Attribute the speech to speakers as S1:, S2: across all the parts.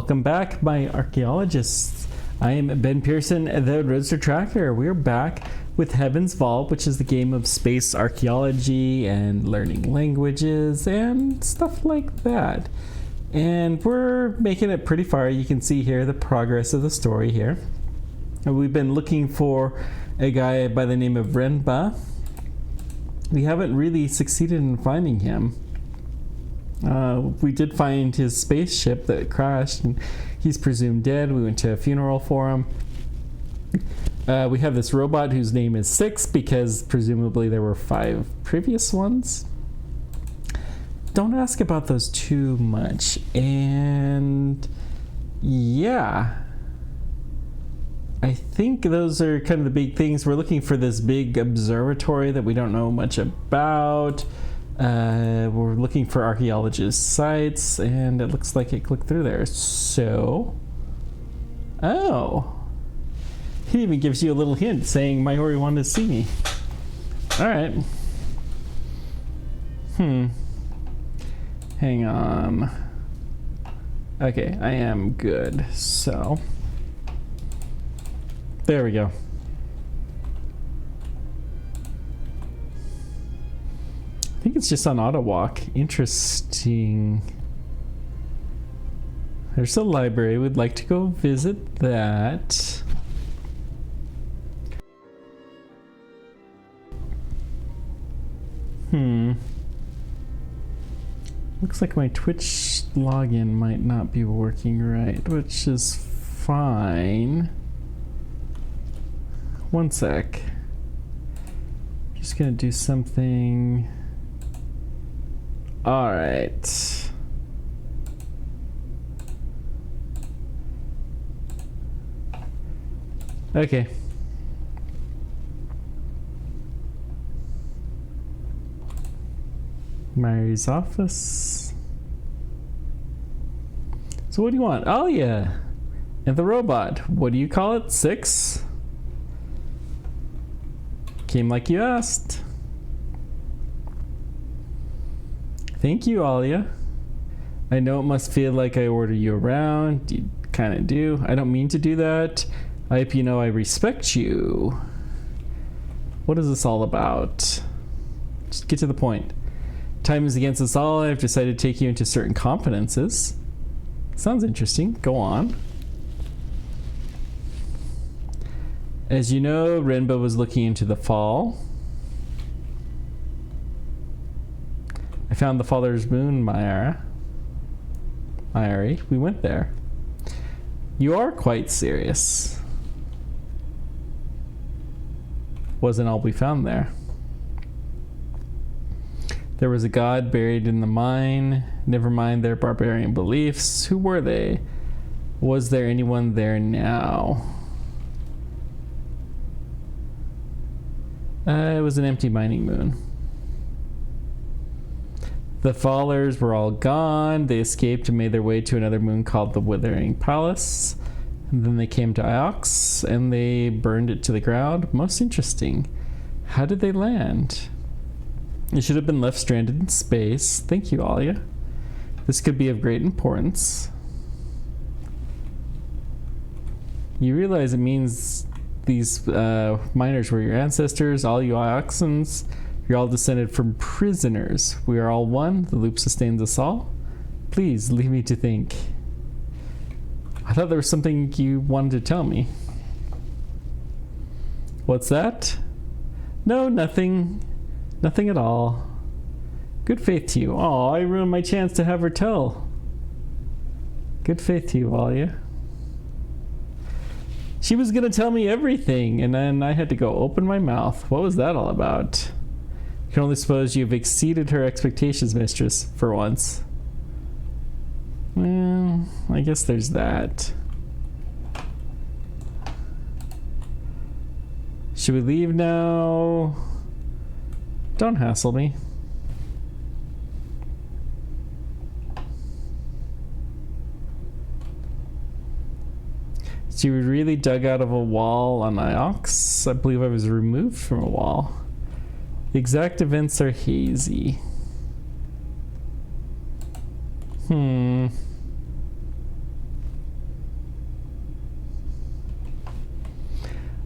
S1: Welcome back, my archaeologists. I am Ben Pearson, the Roadster Tracker. We're back with Heaven's Vault, which is the game of space archaeology and learning languages and stuff like that. And we're making it pretty far. You can see here the progress of the story here. And we've been looking for a guy by the name of Renba. We haven't really succeeded in finding him. We did find his spaceship that crashed, and he's presumed dead. We went to a funeral for him. We have this robot whose name is 6 because presumably there were 5 previous ones. Don't ask about those too much. And yeah, I think those are kind of the big things. We're looking for this big observatory that we don't know much about. We're looking for archaeologist sites, and it looks like it clicked through there. So, oh, he even gives you a little hint saying Myari wanted to see me. All right. Hang on. Okay, I am good. So, there we go. I think it's just on auto walk. Interesting. There's a library. We'd like to go visit that. Looks like my Twitch login might not be working right, which is fine. One sec. Just gonna do something. All right. Okay. Myari's office. So what do you want? Oh yeah. And the robot. What do you call it? 6? Came like you asked. Thank you, Alia. I know it must feel like I order you around. You kind of do. I don't mean to do that. I hope you know I respect you. What is this all about? Just get to the point. Time is against us all. I've decided to take you into certain confidences. Sounds interesting. Go on. As you know, Renba was looking into the fall. I found the Father's Moon, Myari. We went there. You are quite serious. Wasn't all we found there. There was a god buried in the mine. Never mind their barbarian beliefs. Who were they? Was there anyone there now? It was an empty mining moon. The Fallers were all gone. They escaped and made their way to another moon called the Withering Palace. And then they came to Iox and they burned it to the ground. Most interesting. How did they land? It should have been left stranded in space. Thank you, Alia. This could be of great importance. You realize it means these miners were your ancestors, all you Ioxans. You're all descended from prisoners. We are all one. The loop sustains us all. Please, leave me to think. I thought there was something you wanted to tell me. What's that? No, nothing. Nothing at all. Good faith to you. Oh, I ruined my chance to have her tell. Good faith to you, Alia. She was gonna tell me everything, and then I had to go open my mouth. What was that all about? I can only suppose you've exceeded her expectations, mistress, for once. Well, I guess there's that. Should we leave now? Don't hassle me. So you were really dug out of a wall on Iox? I believe I was removed from a wall. The exact events are hazy.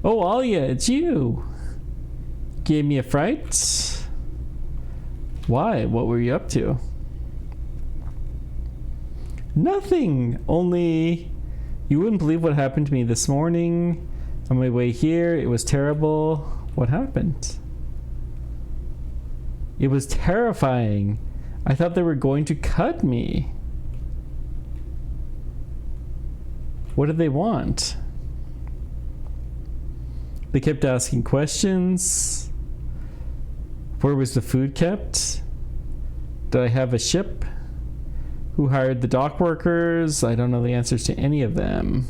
S1: Oh, Alia, it's you. Gave me a fright? Why? What were you up to? Nothing. Only you wouldn't believe what happened to me this morning. On my way here, it was terrible. What happened? It was terrifying. I thought they were going to cut me. What did they want? They kept asking questions. Where was the food kept? Did I have a ship? Who hired the dock workers? I don't know the answers to any of them.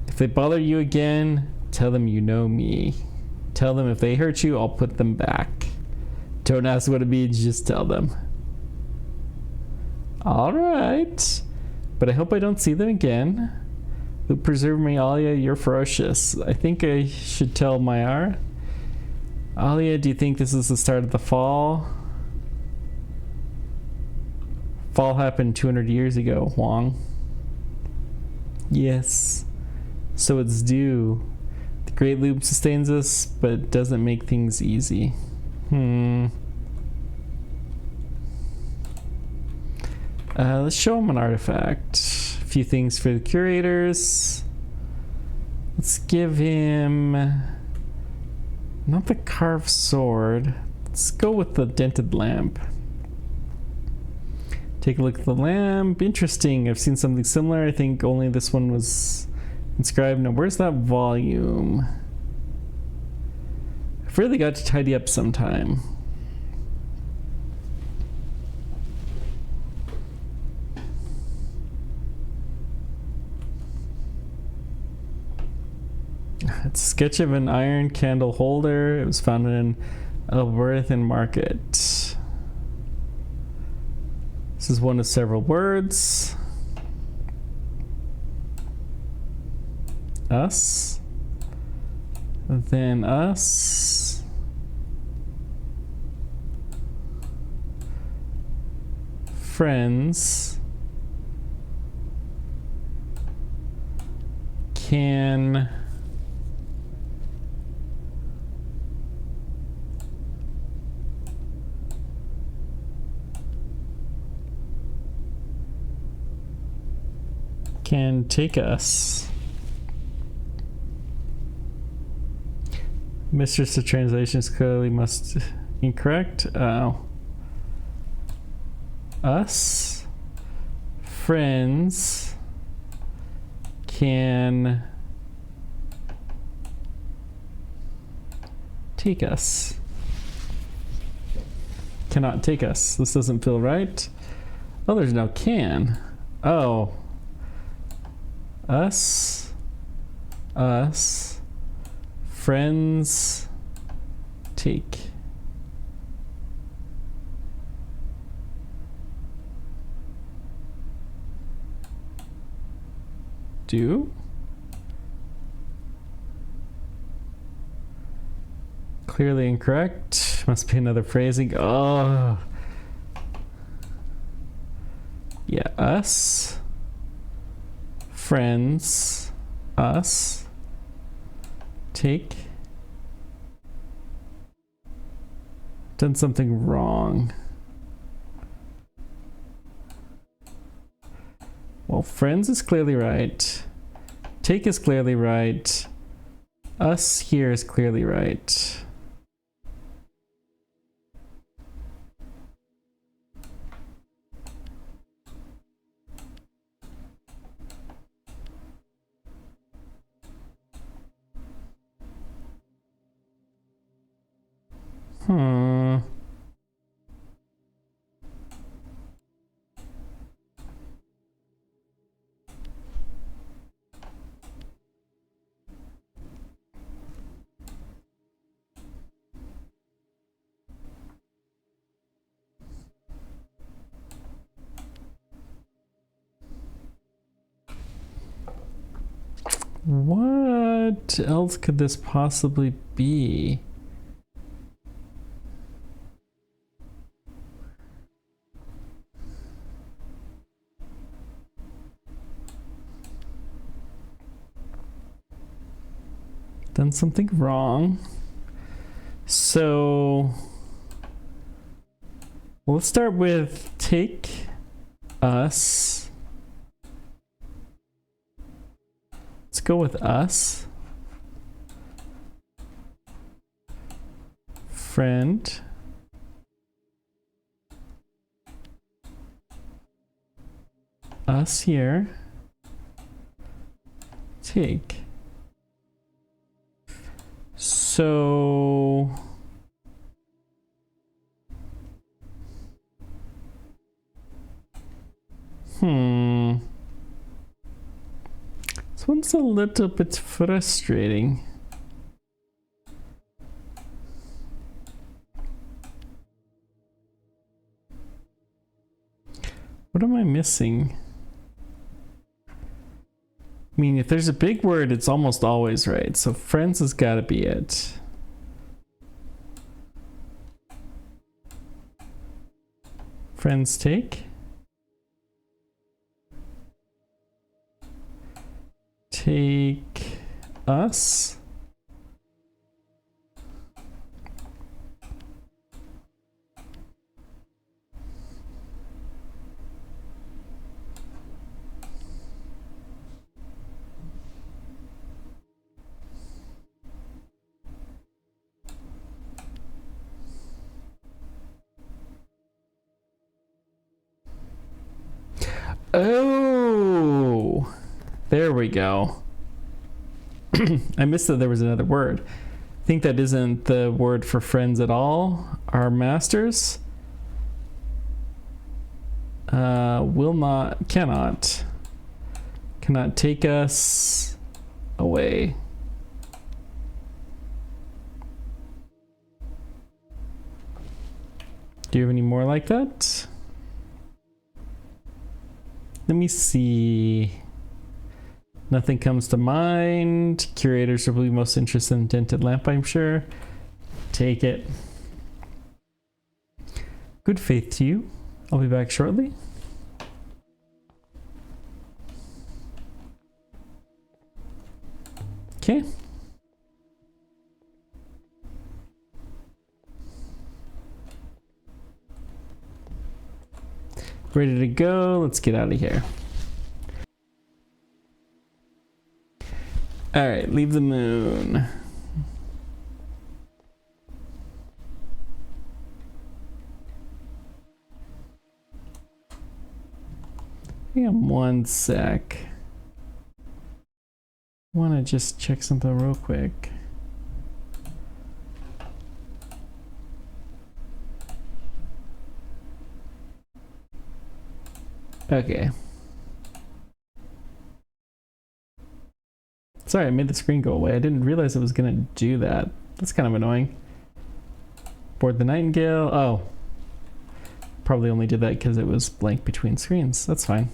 S1: If they bother you again, tell them you know me. Tell them if they hurt you, I'll put them back. Don't ask what it means, just tell them. Alright. But I hope I don't see them again. Who preserve me, Alia? You're ferocious. I think I should tell Myari. Alia, do you think this is the start of the fall? Fall happened 200 years ago, Huang. Yes. So it's due. The Great Loop sustains us, but doesn't make things easy. Let's show him an artifact. A few things for the curators. Let's give him... not the carved sword. Let's go with the dented lamp. Take a look at the lamp. Interesting. I've seen something similar. I think only this one was inscribed. Now, where's that volume? I've really got to tidy up sometime. It's a sketch of an iron candle holder. It was found in Elberthan Market. This is one of several words. Us. Then us. Friends. Can... can take us. Mistress of translations clearly must incorrect. Us friends can take us. Cannot take us. This doesn't feel right. Oh, there's no can. Oh. Us, friends, take. Do. Clearly incorrect. Must be another phrasing. Oh. Yeah, us. Friends, us, take. Done something wrong. Well, friends is clearly right. Take is clearly right. Us here is clearly right. What else could this possibly be? done something wrong. So well, let's start with take us. Let's go with us. Friend. Us here. Take. So this one's a little bit frustrating. What am I missing? I mean, if there's a big word, it's almost always right. So friends has got to be it. Friends take. Take us. Oh, there we go. I missed that there was another word. I think that isn't the word for friends at all. Our masters will not, cannot take us away. Do you have any more like that? Let me see. Nothing comes to mind. Curators are probably most interested in dented lamp, I'm sure. Take it. Good faith to you. I'll be back shortly. Okay. Ready to go. Let's get out of here. All right, leave the moon. Hang on one sec. Want to just check something real quick. Okay. Sorry, I made the screen go away. I didn't realize it was gonna do that. That's kind of annoying. Board the Nightingale. Oh. Probably only did that because it was blank between screens. That's fine.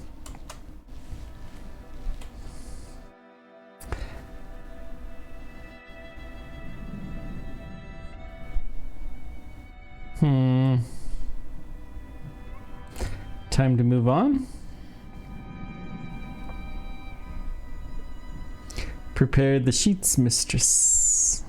S1: Time to move on. Prepare the sheets, mistress.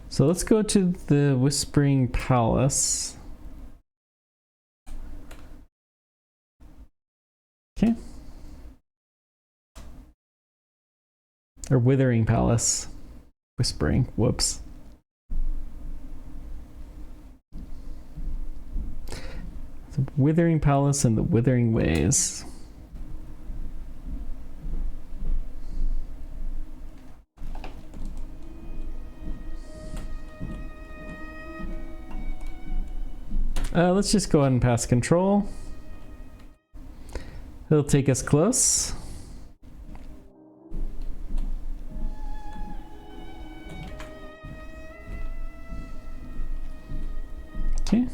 S1: So let's go to the Whispering Palace. Okay. Or Withering Palace. Whispering. Whoops. The Withering Palace and the Withering Ways. Let's just go ahead and pass control. It'll take us close. Okay.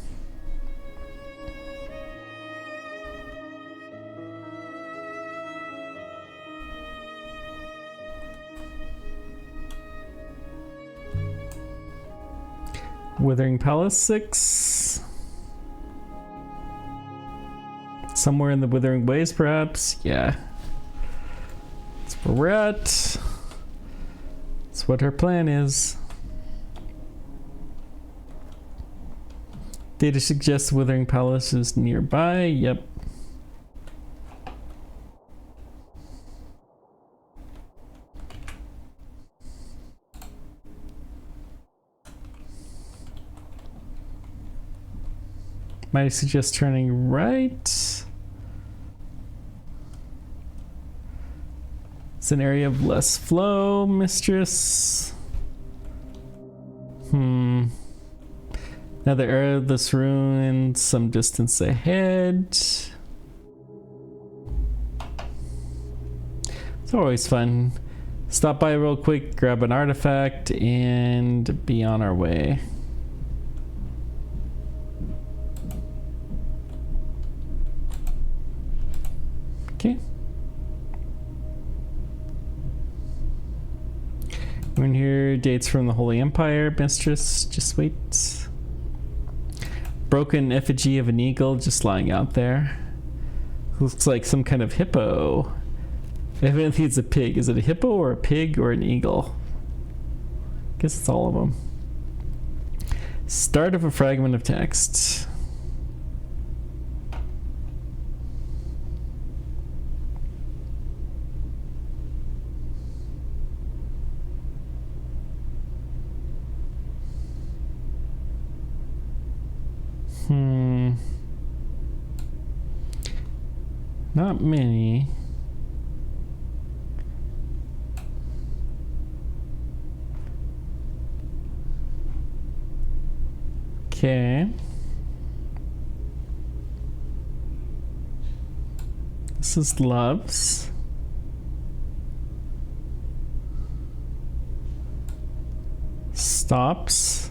S1: Withering Palace 6. Somewhere in the Withering Ways, perhaps? Yeah. That's where we're at. That's what her plan is. Data suggests Withering Palace is nearby. Yep. Might suggest turning right. It's an area of less flow, mistress. Another area of this ruin some distance ahead. It's always fun. Stop by real quick, grab an artifact, and be on our way. Okay. We're in here, dates from the Holy Empire, mistress. Just wait. Broken effigy of an eagle just lying out there. Looks like some kind of hippo. I think it's a pig. Is it a hippo or a pig or an eagle? I guess it's all of them. Start of a fragment of text. Not many. Okay. This is loves. Stops.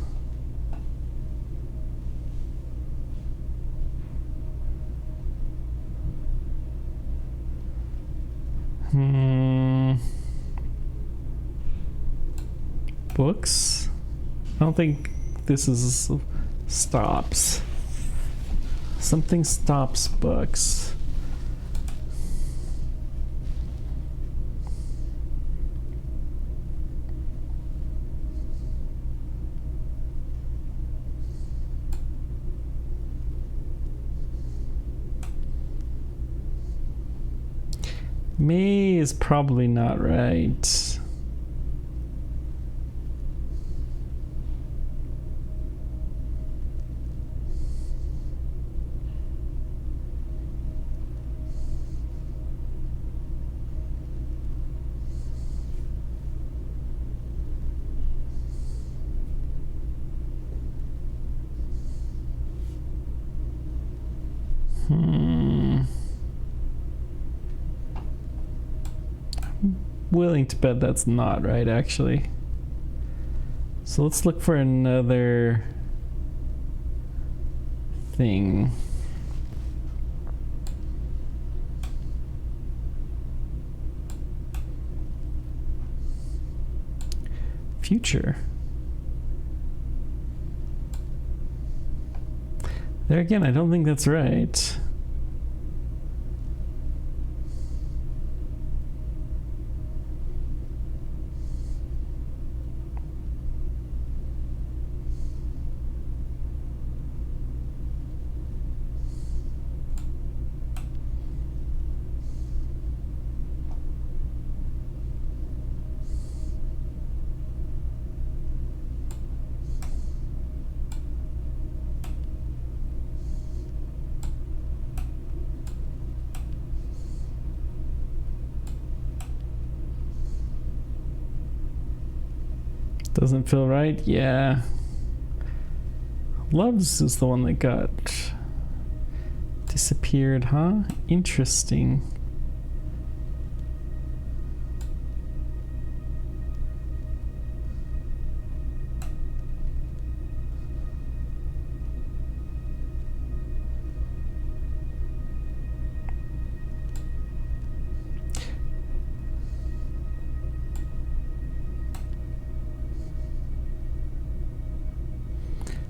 S1: Books. I don't think this is stops. Something stops books. Me is probably not right. Willing to bet that's not right, actually. So let's look for another thing. Future. There again, I don't think that's right. Doesn't feel right? Yeah. Loves is the one that got disappeared, huh? Interesting.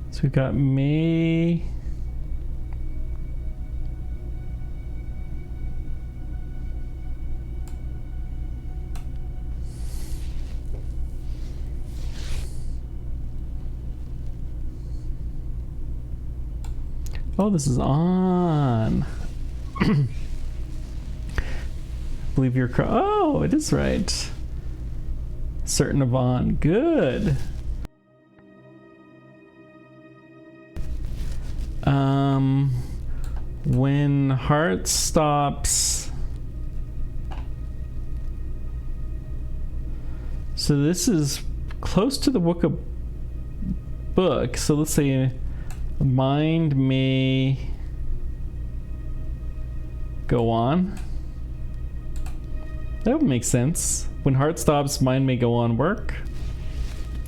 S1: So we've got May. Oh, this is on. Believe you're oh, it is right. Certain of on. Good. When heart stops. So this is close to the book. So let's say mind may go on. That would make sense. When heart stops, mind may go on work.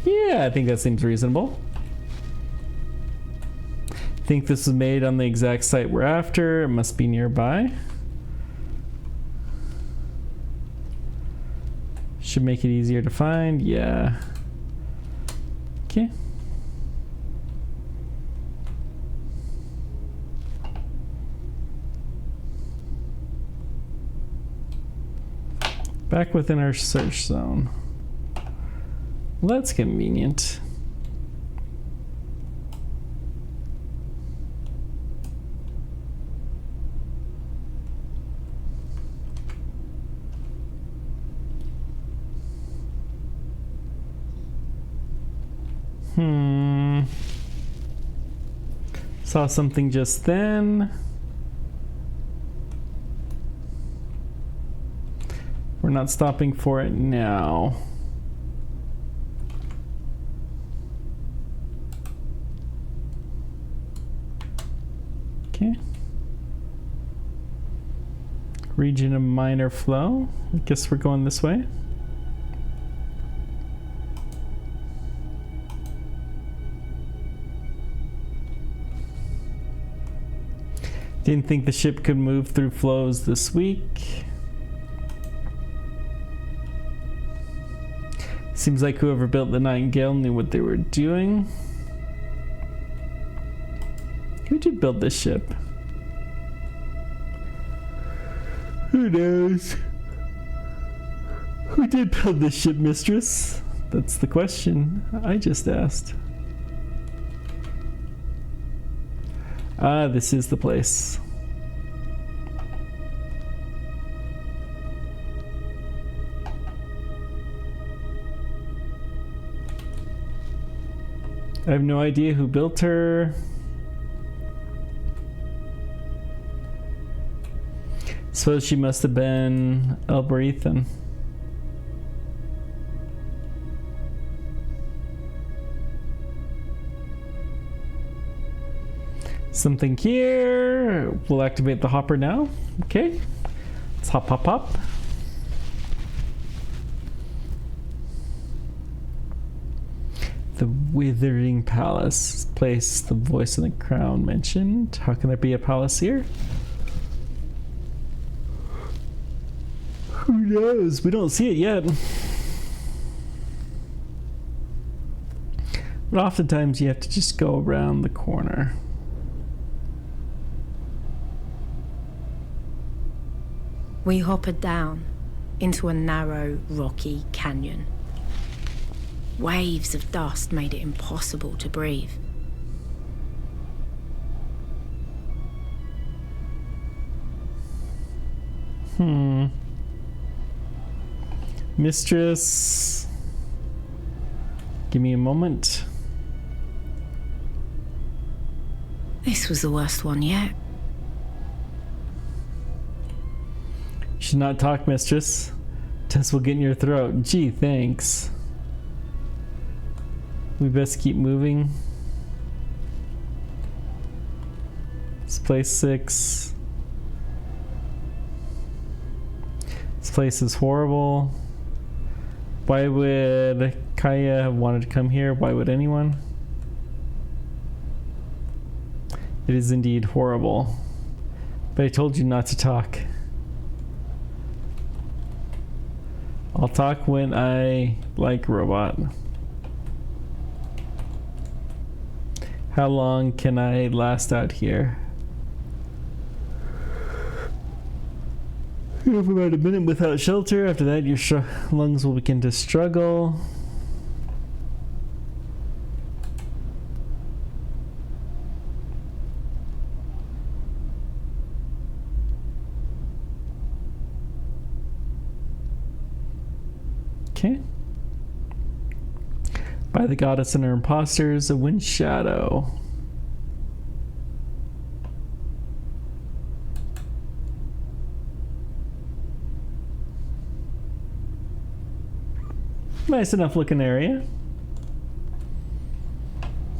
S1: Yeah, I think that seems reasonable. Think this is made on the exact site we're after. It must be nearby. Should make it easier to find. Yeah. Okay. Back within our search zone. Well, that's convenient. Saw something just then. We're not stopping for it now. Okay. Region of minor flow. I guess we're going this way. Didn't think the ship could move through flows this week. Seems like whoever built the Nightingale knew what they were doing. Who did build this ship? Who knows? Who did build this ship, mistress? That's the question I just asked. Ah, this is the place. I have no idea who built her. Suppose she must have been Elberethan. Something here. We'll activate the hopper now. Okay. Let's hop, hop, hop. The Withering Palace. Place the voice of the crown mentioned. How can there be a palace here? Who knows? We don't see it yet. But oftentimes you have to just go around the corner.
S2: We hoppered down into a narrow, rocky canyon. Waves of dust made it impossible to breathe.
S1: Mistress, give me a moment.
S2: This was the worst one yet.
S1: You should not talk, mistress. Tess will get in your throat. Gee, thanks. We best keep moving. This place 6. This place is horrible. Why would Kaya have wanted to come here? Why would anyone? It is indeed horrible. But I told you not to talk. I'll talk when I like robot. How long can I last out here? You have about a minute without shelter. After that, your lungs will begin to struggle. Okay. By the goddess and her imposters, a wind shadow. Nice enough looking area.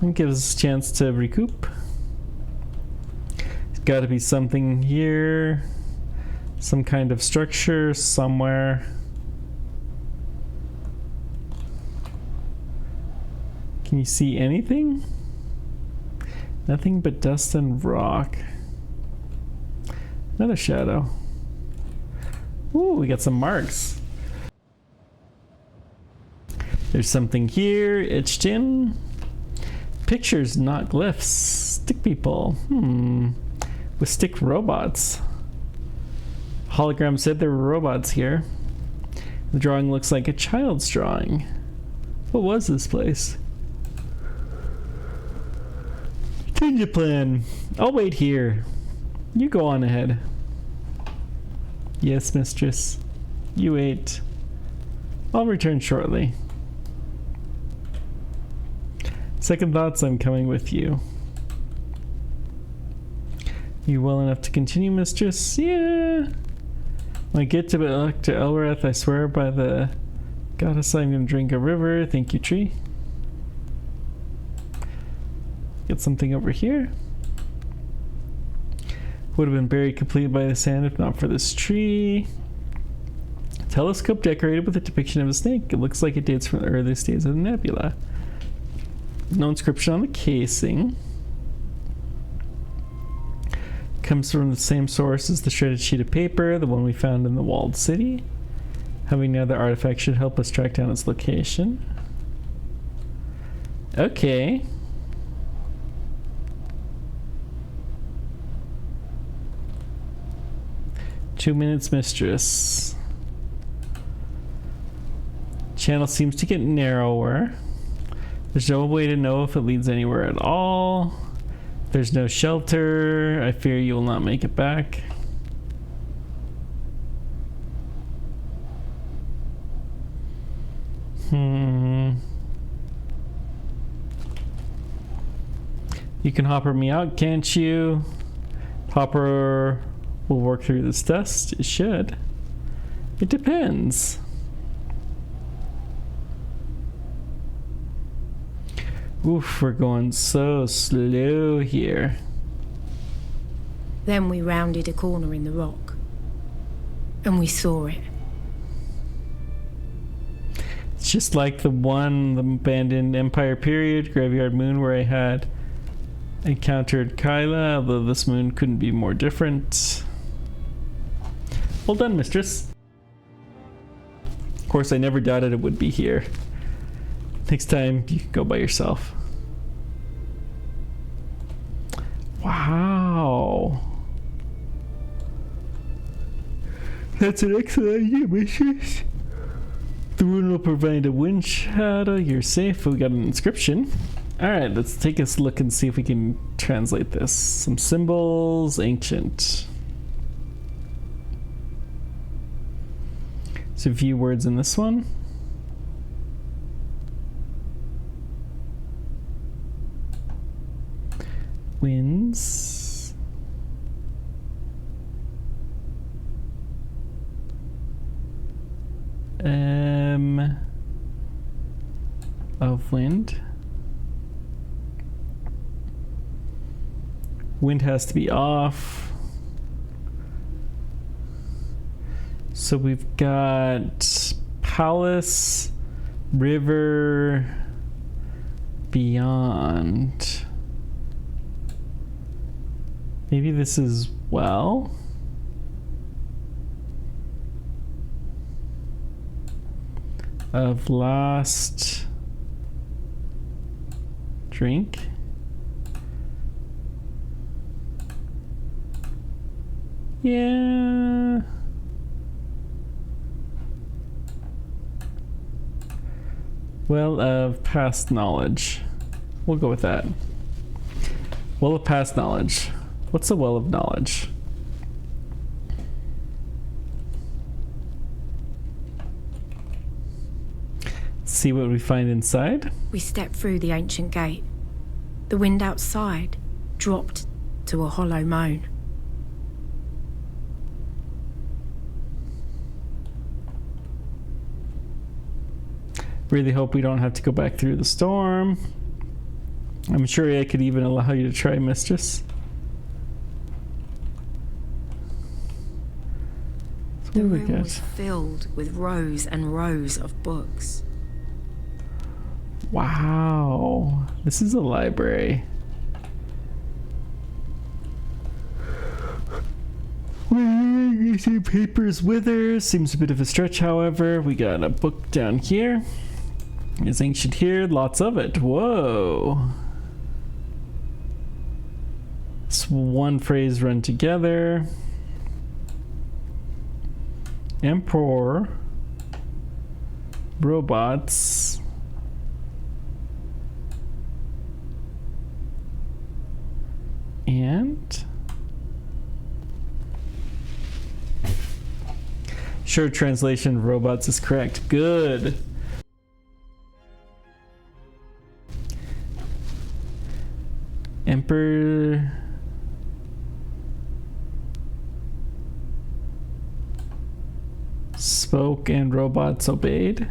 S1: It gives us a chance to recoup. There's got to be something here. Some kind of structure somewhere. Can you see anything? Nothing but dust and rock. Another shadow. Ooh, we got some marks. There's something here etched in. Pictures, not glyphs. Stick people. With stick robots. Hologram said there were robots here. The drawing looks like a child's drawing. What was this place? Change your plan. I'll wait here. You go on ahead. Yes, mistress. You wait. I'll return shortly. Second thoughts, I'm coming with you. You well enough to continue, mistress? Yeah. When I get to Dr. Elrath, I swear by the goddess I'm gonna drink a river. Thank you, tree. Get something over here. Would have been buried completely by the sand if not for this tree. Telescope decorated with a depiction of a snake. It looks like it dates from the earliest days of the nebula. No inscription on the casing. Comes from the same source as the shredded sheet of paper, the one we found in the walled city. Having another artifact should help us track down its location. Okay. Two minutes, mistress. Channel seems to get narrower. There's no way to know if it leads anywhere at all. There's no shelter. I fear you will not make it back. You can hopper me out, can't you? Hopper will work through this dust. It should. It depends. Oof, we're going so slow here.
S2: Then we rounded a corner in the rock. And we saw it.
S1: It's just like the abandoned Empire period graveyard moon where I had encountered Kyla, although this moon couldn't be more different. Well done, mistress. Of course, I never doubted it would be here. Next time, you can go by yourself. Wow. That's an excellent idea, mistress. The rune will provide a wind shadow. You're safe. We got an inscription. Alright, let's take a look and see if we can translate this. Some symbols, ancient. So a few words in this one. Winds. Of wind. Wind has to be off. So we've got palace, river, beyond. Maybe this is well. Of last drink. Yeah. Well of past knowledge. We'll go with that. Well of past knowledge. What's a well of knowledge? see what we find inside.
S2: We stepped through the ancient gate. The wind outside dropped to a hollow moan.
S1: Really hope we don't have to go back through the storm. I'm sure I could even allow you to try, Mistress. So
S2: The
S1: what do we
S2: room
S1: get?
S2: was filled with rows and rows of books.
S1: Wow, this is a library. You see papers wither. Seems a bit of a stretch, however. We got a book down here. It's ancient here, lots of it. Whoa. It's one phrase run together. Emperor. Robots. And sure, translation of robots is correct. Good. Emperor spoke and robots obeyed.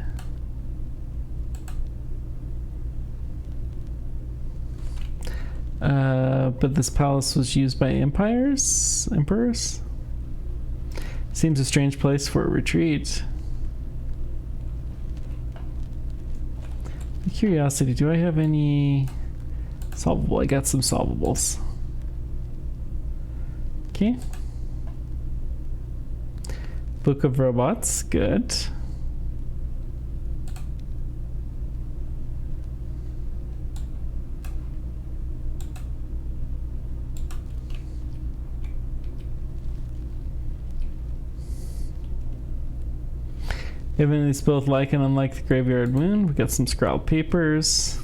S1: But this palace was used by emperors. Seems a strange place for a retreat. Curiosity, do I have any solvable? I got some solvables. Okay. Book of Robots, good. Evidently both like and unlike the graveyard moon. We got some scrawled papers.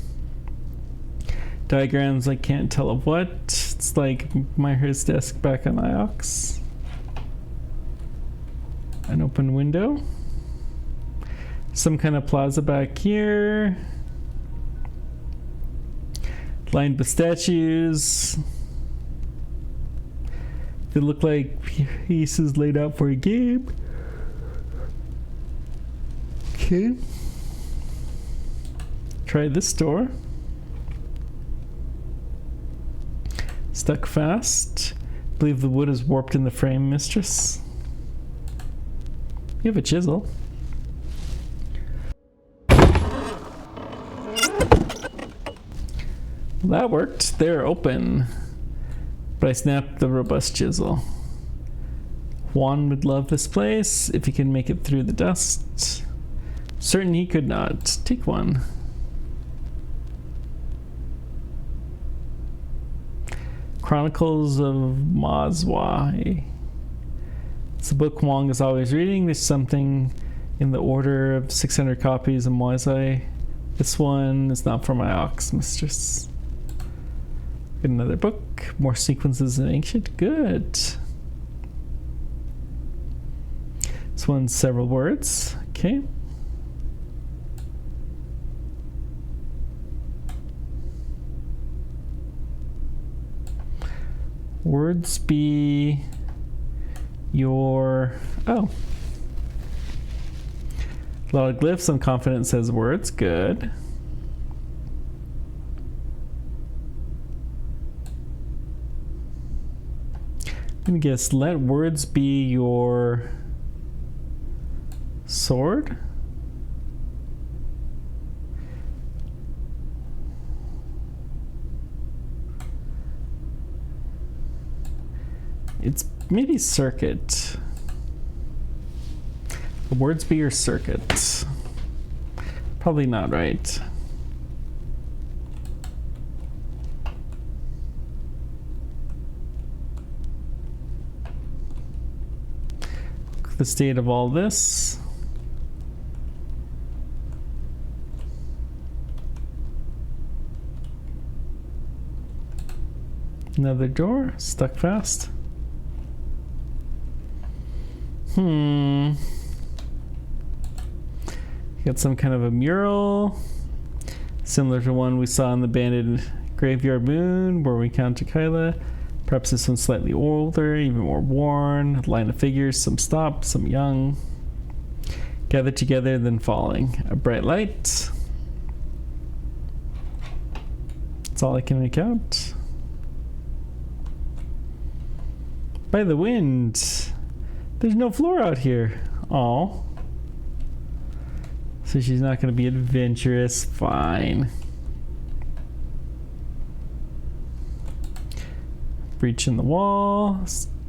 S1: Diagrams I can't tell of what. It's like Myari's desk back on Iox. An open window. Some kind of plaza back here. Lined with statues. They look like pieces laid out for a game. Okay. Try this door. Stuck fast. Believe the wood is warped in the frame, Mistress. You have a chisel. Well, that worked. They're open. But I snapped the robust chisel. Juan would love this place if he can make it through the dust. Certain he could not. Take one. Chronicles of Mazwai. It's a book Wong is always reading. There's something in the order of 600 copies of Moisei. This one is not for my ox, Mistress. Get another book. More sequences in ancient. Good. This one's several words. Okay. Words be your... Oh. A lot of glyphs. I'm confident says words. Good. I'm going to guess let words be your sword. It's maybe circuit. Words be your circuit. Probably not right. The state of all this. Another door stuck fast. Got some kind of a mural, similar to one we saw in the abandoned Graveyard Moon, where we encountered Kyla. Perhaps this one's slightly older, even more worn. A line of figures, some stopped, some young. Gathered together, then falling. A bright light. That's all I can make out. By the wind. There's no floor out here. Aw. So she's not going to be adventurous. Fine. Breach in the wall.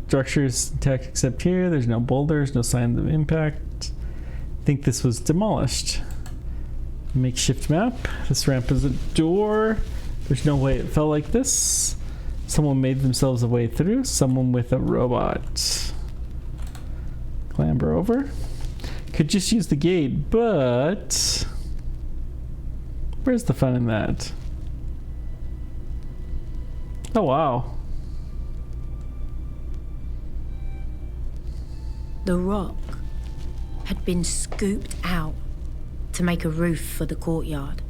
S1: Structure's intact except here. There's no boulders, no signs of impact. I think this was demolished. Makeshift map. This ramp is a door. There's no way it fell like this. Someone made themselves a way through. Someone with a robot. Clamber over. Could just use the gate, but where's the fun in that? Oh wow.
S2: The rock had been scooped out to make a roof for the courtyard,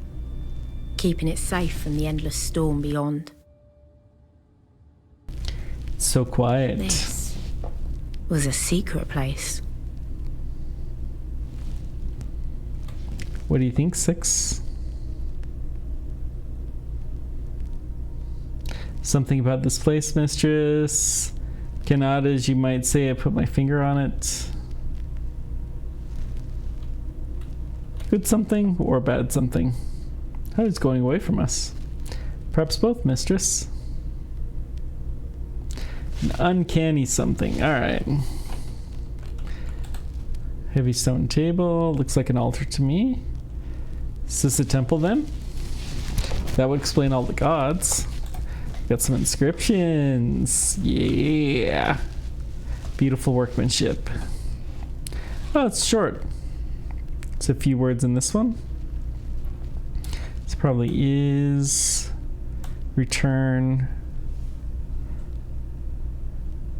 S2: keeping it safe from the endless storm beyond.
S1: So quiet.
S2: This was a secret place.
S1: What do you think, 6? Something about this place, mistress. Cannot, as you might say, I put my finger on it. Good something or bad something? How is it going away from us? Perhaps both, mistress. An uncanny something. Alright. Heavy stone table. Looks like an altar to me. Is this a temple then? That would explain all the gods. Got some inscriptions. Yeah. Beautiful workmanship. Oh, it's short. It's a few words in this one. This probably is return.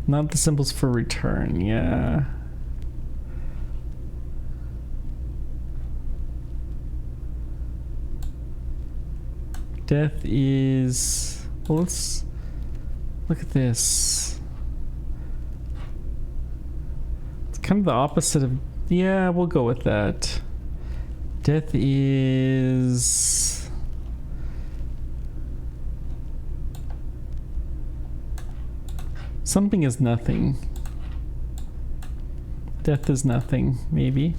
S1: Not the symbols for return, yeah. Death is... Well, let's look at this. It's kind of the opposite of... Yeah, we'll go with that. Death is... Something is nothing. Death is nothing, maybe.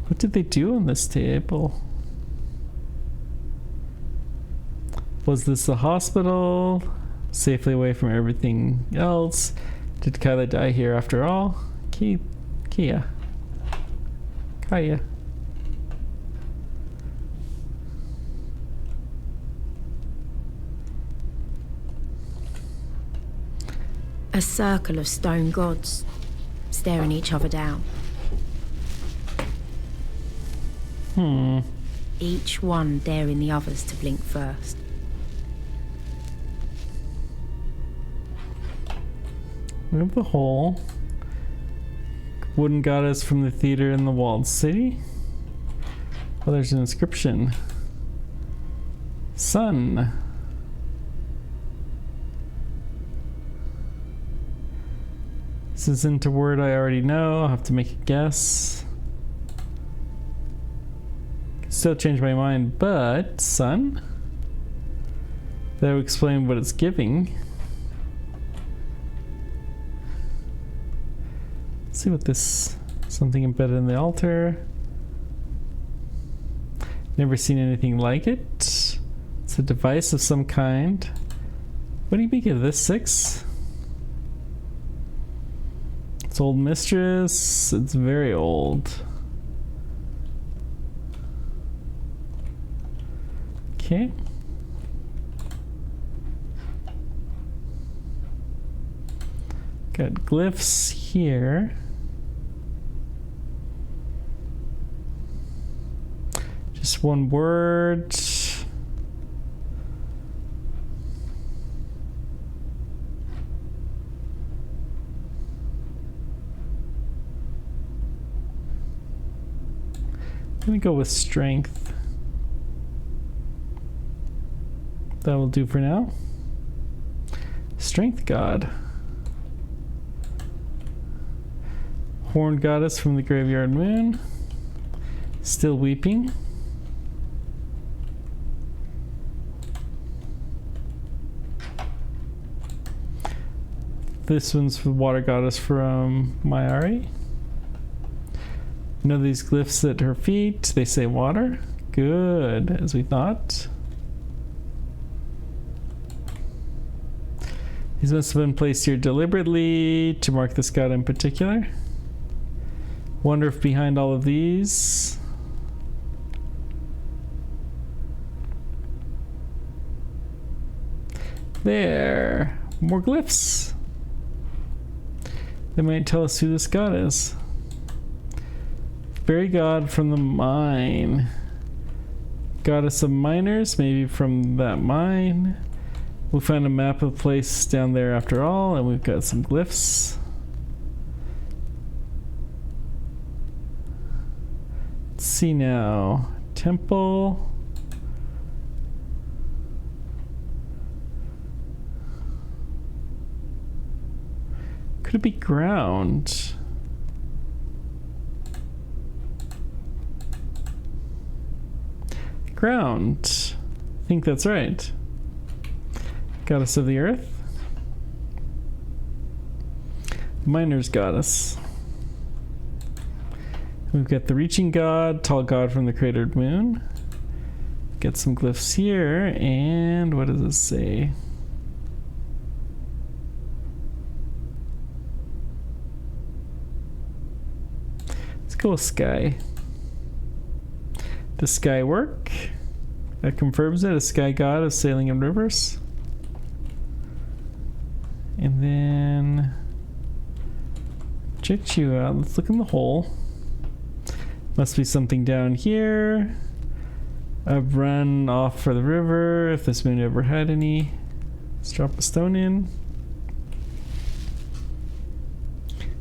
S1: What did they do on this table? Was this a hospital? Safely away from everything else? Did Kyla die here after all? Kaya.
S2: A circle of stone gods staring each other down. Each one daring the others to blink first.
S1: We have the hole. Wooden goddess from the theater in the walled city. Oh, there's an inscription. Sun. This isn't a word I already know. I'll have to make a guess. Still change my mind, but sun? That would explain what it's giving. Let's see what this... Something embedded in the altar. Never seen anything like it. It's a device of some kind. What do you make of this, 6? It's old mistress. It's very old. Okay. Got glyphs here. Just one word. gonna go with strength. That will do for now. Strength god. Horned goddess from the graveyard moon. Still weeping. This one's the water goddess from Myari. None of these glyphs at her feet. They say water. Good, as we thought. These must have been placed here deliberately to mark this god in particular. Wonder if behind all of these... There! More glyphs! They might tell us who this god is. Fairy god from the mine. Goddess of miners, maybe from that mine. We found a map of the place down there after all, and we've got some glyphs. Let's see now. Temple. Could it be ground? Ground. I think that's right. Goddess of the earth. Miner's goddess. We've got the reaching god, tall god from the cratered moon. Get some glyphs here, and what does it say? Let's go with sky. Does sky work? That confirms it. A sky god of sailing in rivers. And then check you out. Let's look in the hole. Must be something down here. I've run off for the river, if this moon ever had any. Let's drop a stone in.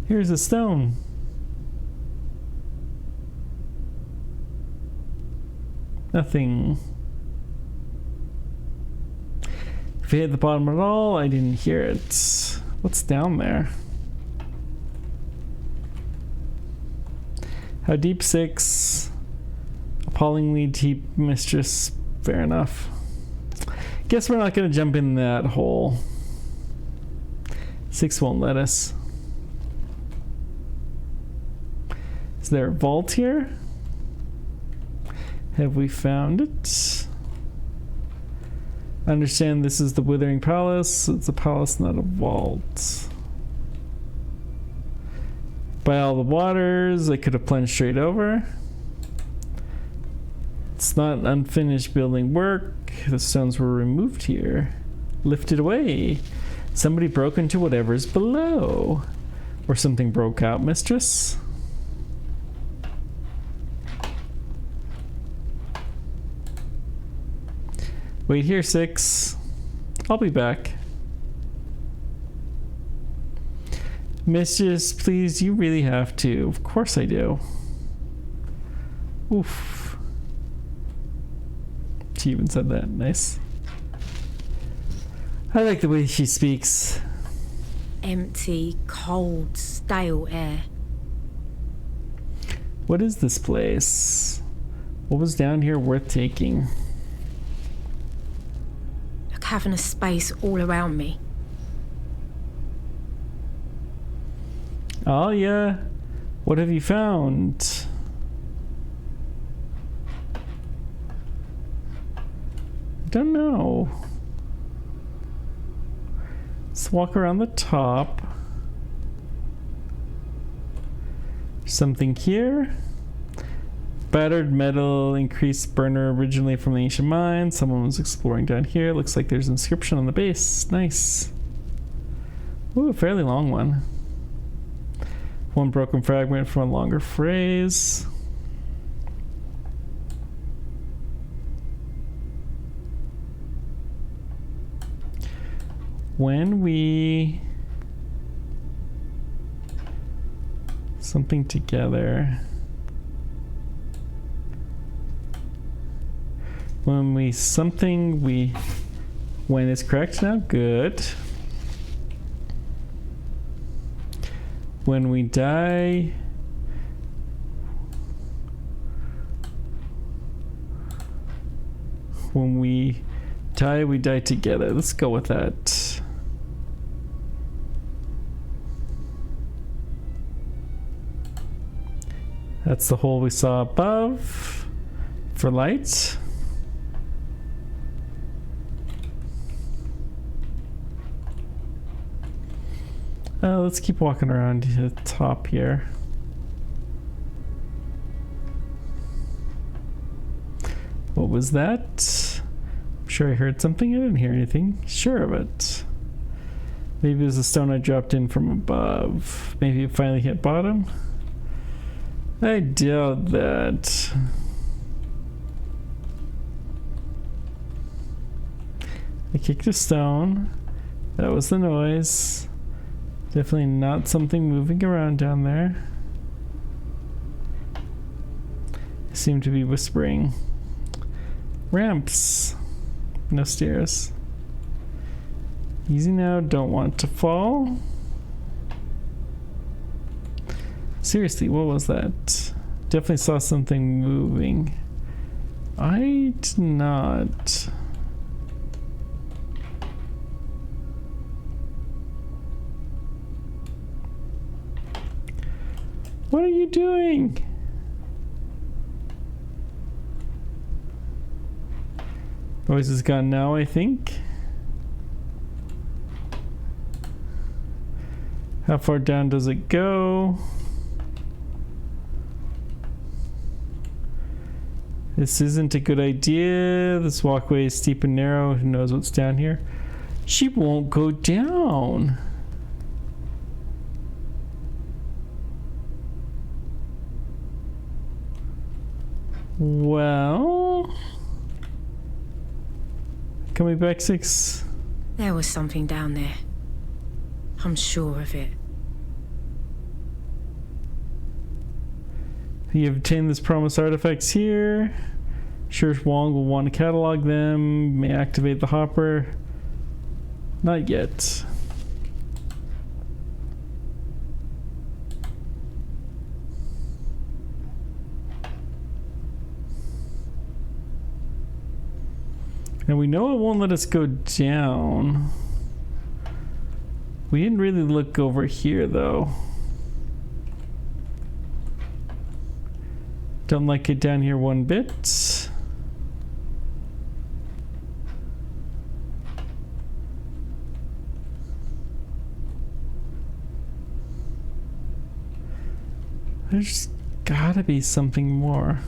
S1: Here's a stone. Nothing. If it hit the bottom at all, I didn't hear it. What's down there? How deep? 6. Appallingly deep, mistress. Fair enough. Guess we're not going to jump in that hole. 6 won't let us. Is there a vault here? Have we found it? I understand this is the Withering Palace. It's a palace, not a vault. By all the waters, I could have plunged straight over. It's not unfinished building work. The stones were removed here. Lifted away. Somebody broke into whatever's below. Or something broke out, mistress. Wait here, 6. I'll be back. Mistress, please, you really have to. Of course I do. Oof. She even said that. Nice. I like the way she speaks.
S2: Empty, cold, stale air.
S1: What is this place? What was down here worth taking?
S2: A cavernous space all around me.
S1: Oh yeah. What have you found? Don't know. Let's walk around the top. Something here. Battered metal, increased burner originally from the ancient mine. Someone was exploring down here. Looks like there's an inscription on the base. Nice. Ooh, a fairly long one. One broken fragment from a longer phrase. When we... something together. When it's correct now, good. When we die, we die together. Let's go with that. That's the hole we saw above for light. Let's keep walking around to the top here. What was that? I'm sure I heard something. I didn't hear anything. Sure of it. Maybe it was a stone I dropped in from above. Maybe it finally hit bottom. I doubt that. I kicked a stone. That was the noise. Definitely not something moving around down there. I seem to be whispering. Ramps. No stairs. Easy now, don't want to fall. Seriously, what was that? Definitely saw something moving. I did not. What are you doing? Noise is gone now, I think. How far down does it go? This isn't a good idea. This walkway is steep and narrow. Who knows what's down here? She won't go down. Well, coming back 6.
S2: There was something down there. I'm sure of it.
S1: You have obtained this promised artifacts here. Sure, Wong will want to catalog them. May activate the hopper. Not yet. And we know it won't let us go down. We didn't really look over here though. Don't like it down here one bit. There's gotta be something more.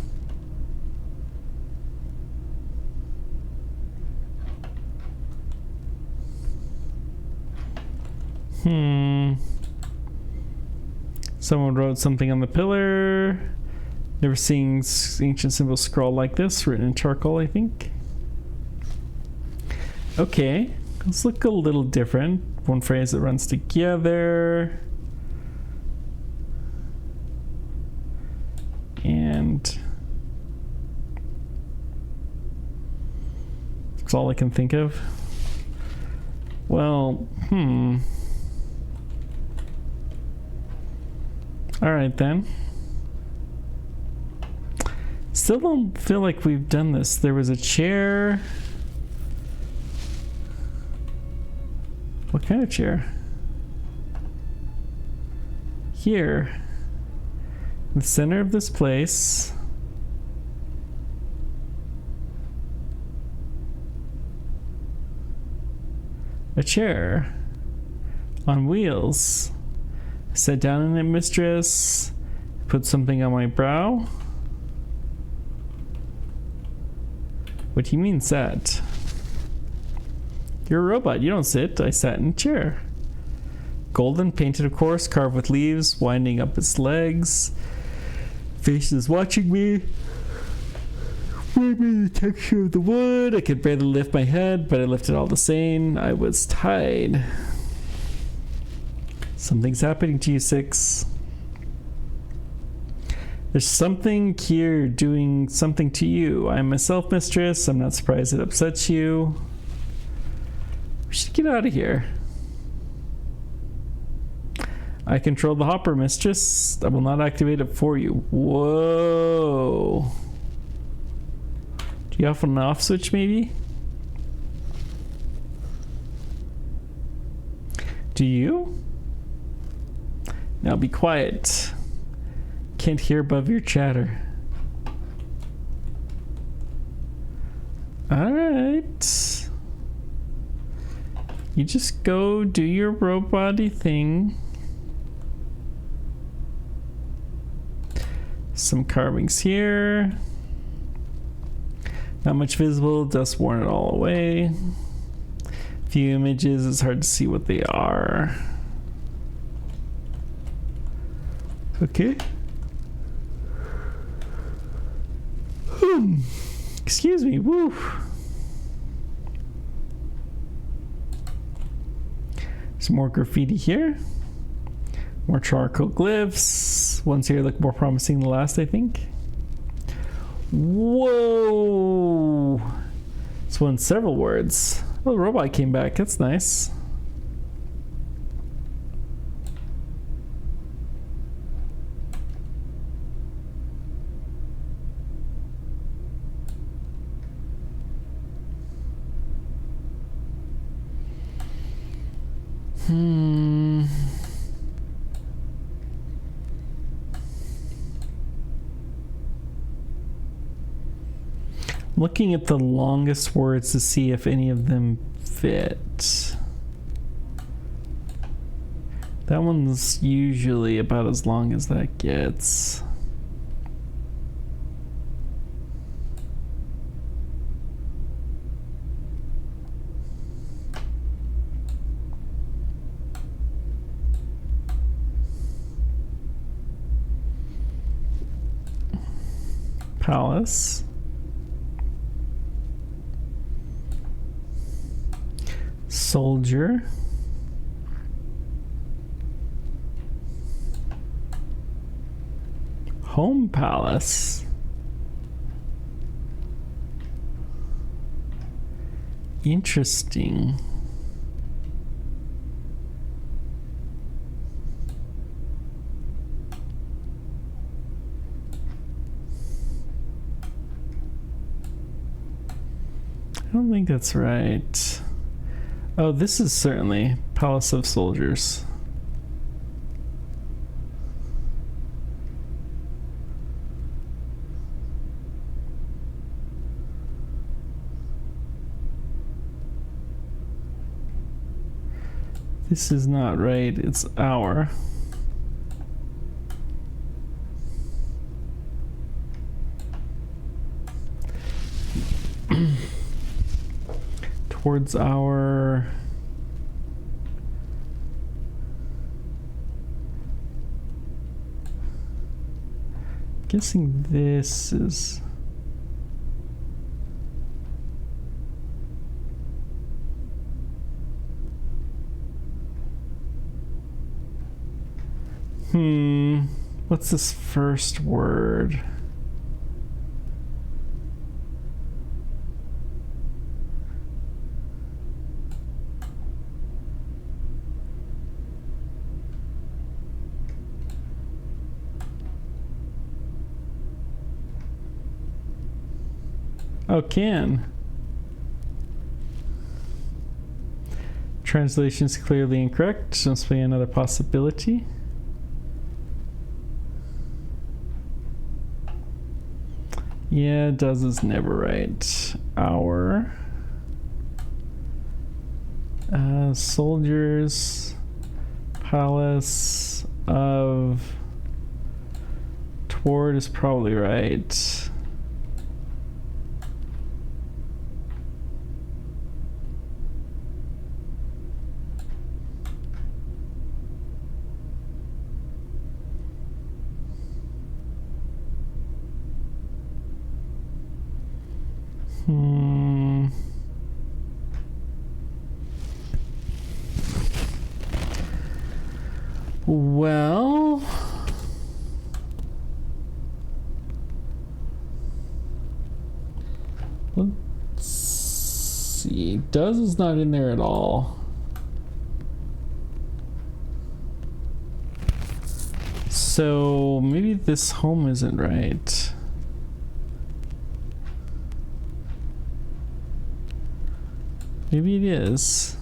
S1: Someone wrote something on the pillar. Never seen ancient symbols scroll like this, written in charcoal, I think. Okay, let's look a little different. One phrase that runs together. And that's all I can think of. Well, Alright then. Still don't feel like we've done this. There was a chair. What kind of chair? Here. In the center of this place. A chair. On wheels. Sat down in it, mistress. Put something on my brow. What do you mean sat? You're a robot, you don't sit. I sat in a chair. Golden, painted of course, carved with leaves, winding up its legs. Faces watching me. Maybe the texture of the wood. I could barely lift my head, but I lifted all the same. I was tied. Something's happening to you, 6. There's something here doing something to you. I'm myself, mistress. I'm not surprised it upsets you. We should get out of here. I control the hopper, mistress. I will not activate it for you. Whoa. Do you have an off switch, maybe? Do you? Now be quiet. Can't hear above your chatter. Alright. You just go do your robot-y thing. Some carvings here. Not much visible, dust worn it all away. Few images, it's hard to see what they are. Okay. Excuse me, woo. Some more graffiti here. More charcoal glyphs. Ones here look more promising than the last, I think. Whoa! This one's several words. Oh, the robot came back. That's nice. Looking at the longest words to see if any of them fit. That one's usually about as long as that gets. Palace. Soldier. Home palace. Interesting. I don't think that's right. Oh, this is certainly Palace of Soldiers. This is not right, it's our. Towards our. Guessing this is. What's this first word? Oh, can. Translation is clearly incorrect. Must be another possibility. Yeah, does is never right. Our soldiers, palace of toward is probably right. Well, see. Does is not in there at all. So maybe this home isn't right. Maybe it is.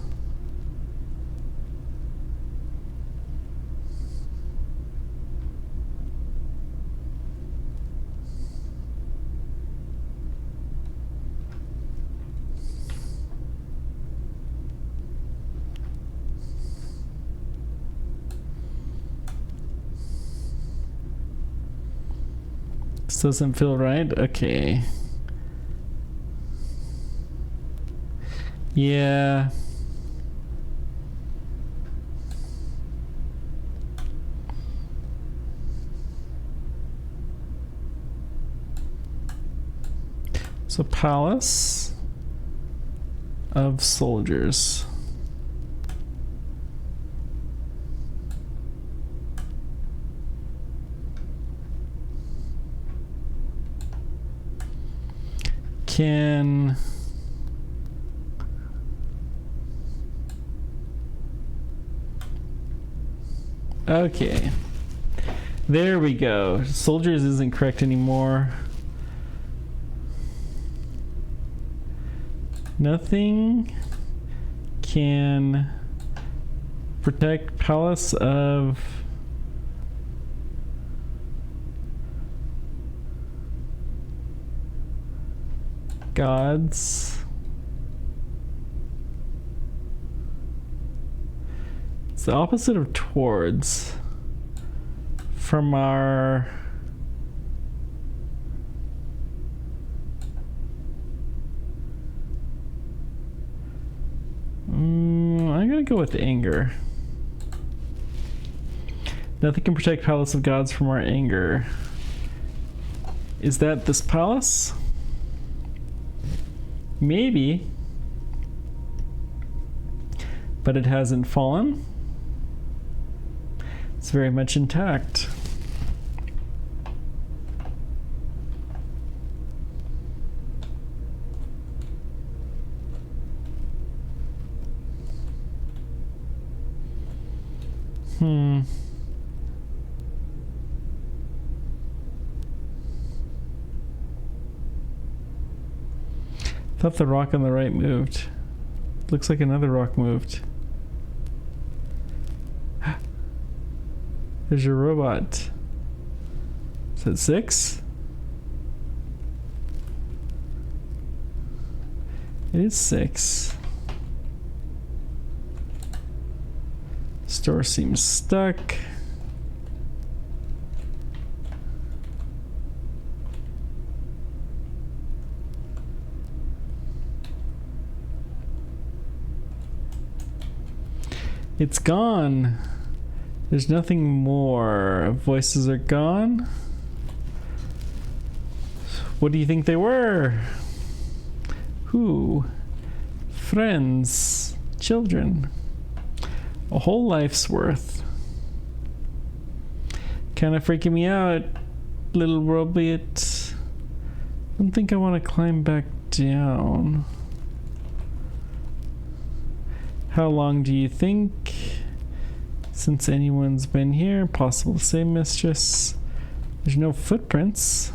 S1: This doesn't feel right. Okay. Yeah. So palace of soldiers. Can okay, there we go. Soldiers isn't correct anymore. Nothing can protect palace of gods. It's the opposite of towards from our I'm gonna go with anger. Nothing can protect palace of gods from our anger. Is that this palace? Maybe. But it hasn't fallen. It's very much intact. Thought the rock on the right moved. Looks like another rock moved. There's your robot. Is that 6? It is 6. Store seems stuck. It's gone. There's nothing more. Voices are gone. What do you think they were? Who? Friends. Children. A whole life's worth. Kind of freaking me out, little robot. I don't think I want to climb back down. How long do you think? Since anyone's been here, possible to say, mistress. There's no footprints.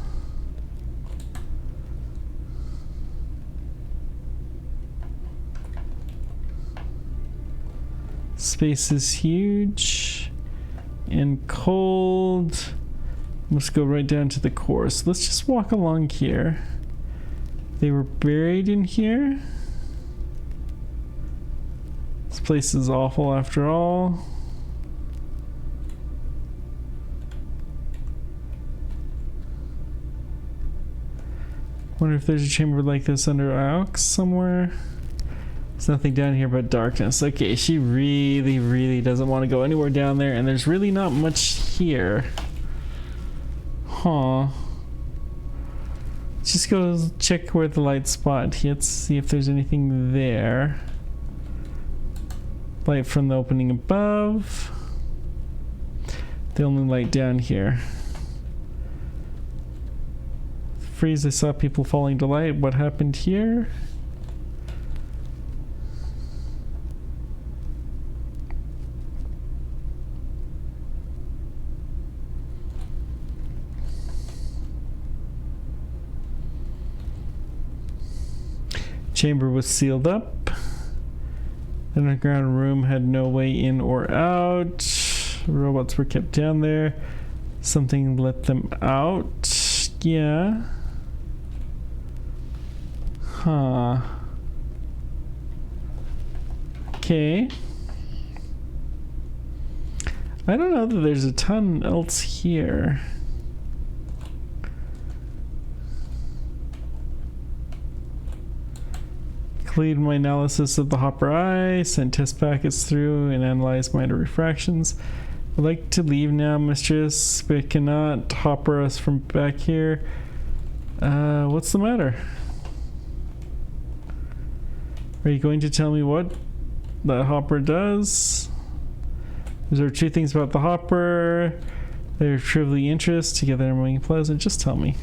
S1: Space is huge and cold. Let's go right down to the core. So let's just walk along here. They were buried in here. This place is awful after all. Wonder if there's a chamber like this under Aux somewhere. There's nothing down here but darkness. Okay, she really, really doesn't want to go anywhere down there, and there's really not much here. Huh. Let's just go check where the light spot hits, see if there's anything there. Light from the opening above. The only light down here. Freeze, I saw people falling to light. What happened here? Chamber was sealed up. The underground room had no way in or out. Robots were kept down there. Something let them out. Yeah. Huh. Okay. I don't know that there's a ton else here. Completed my analysis of the Hopper Eye, sent test packets through, and analyzed minor refractions. I'd like to leave now, mistress, but cannot hopper us from back here. What's the matter? Are you going to tell me what that hopper does? Is there two things about the hopper? They're trivially interest, together among pleasant. Just tell me.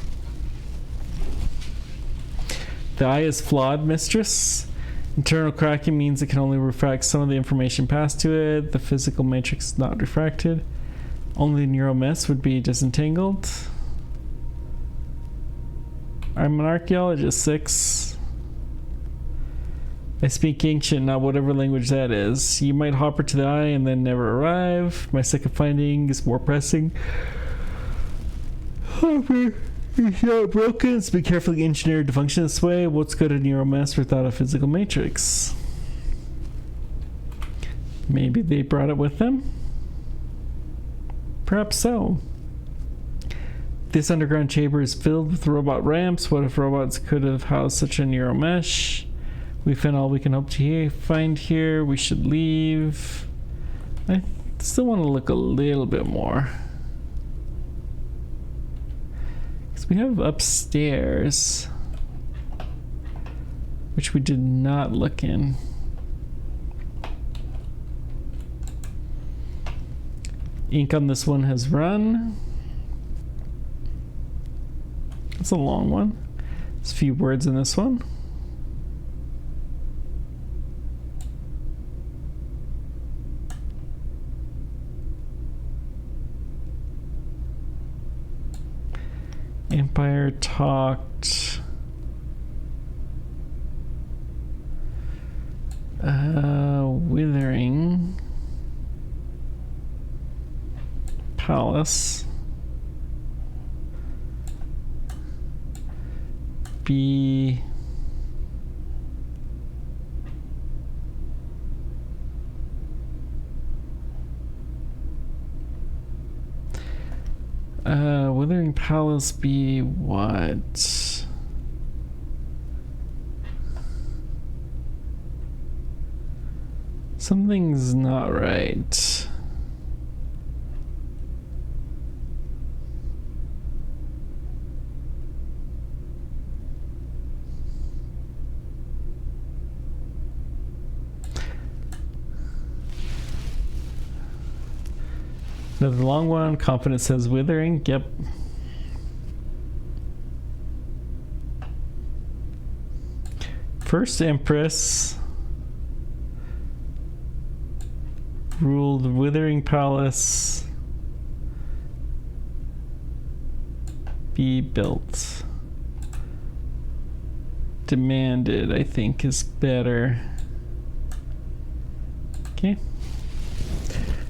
S1: The eye is flawed, mistress. Internal cracking means it can only refract some of the information passed to it. The physical matrix is not refracted. Only the neural mess would be disentangled. I'm an archaeologist, 6. I speak ancient, not whatever language that is. You might hopper to the eye and then never arrive. My second finding is more pressing. Hopper is not broken. It's been carefully engineered to function this way. What's good a neural mass without a physical matrix? Maybe they brought it with them? Perhaps so. This underground chamber is filled with robot ramps. What if robots could have housed such a neural mesh? We found all we can hope to find here. We should leave. I still want to look a little bit more. Because we have upstairs, which we did not look in. Ink on this one has run. It's a long one. There's a few words in this one. Empire talked. Withering Palace. Be Withering Palace be what? Something's not right. Another long one. Confidence says withering. Yep. First Empress ruled Withering Palace be built. Demanded, I think, is better. Okay.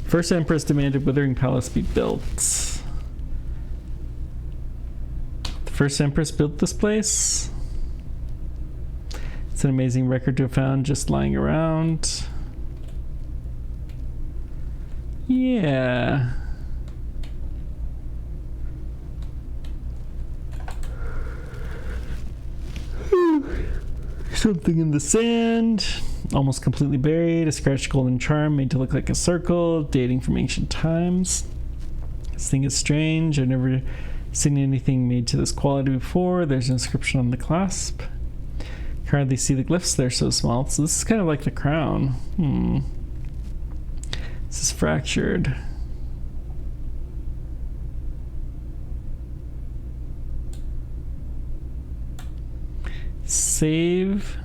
S1: First Empress demanded Withering Palace be built. The First Empress built this place. It's an amazing record to have found just lying around. Yeah. Something in the sand. Almost completely buried. A scratched golden charm made to look like a circle, dating from ancient times. This thing is strange. I've never seen anything made to this quality before. There's an inscription on the clasp. Can hardly see the glyphs, they're so small. So this is kind of like the crown. This is fractured. Save.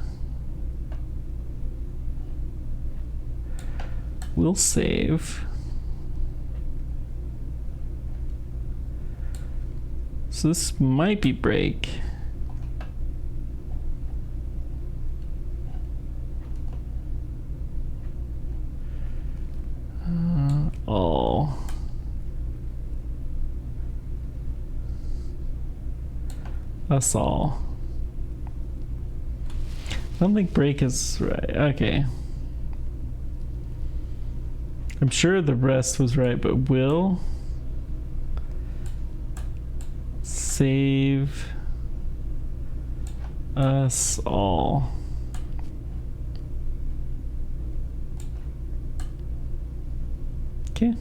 S1: We'll save. So this might be break. us all. I don't think break is right. Okay. I'm sure the rest was right, but will save us all. Okay.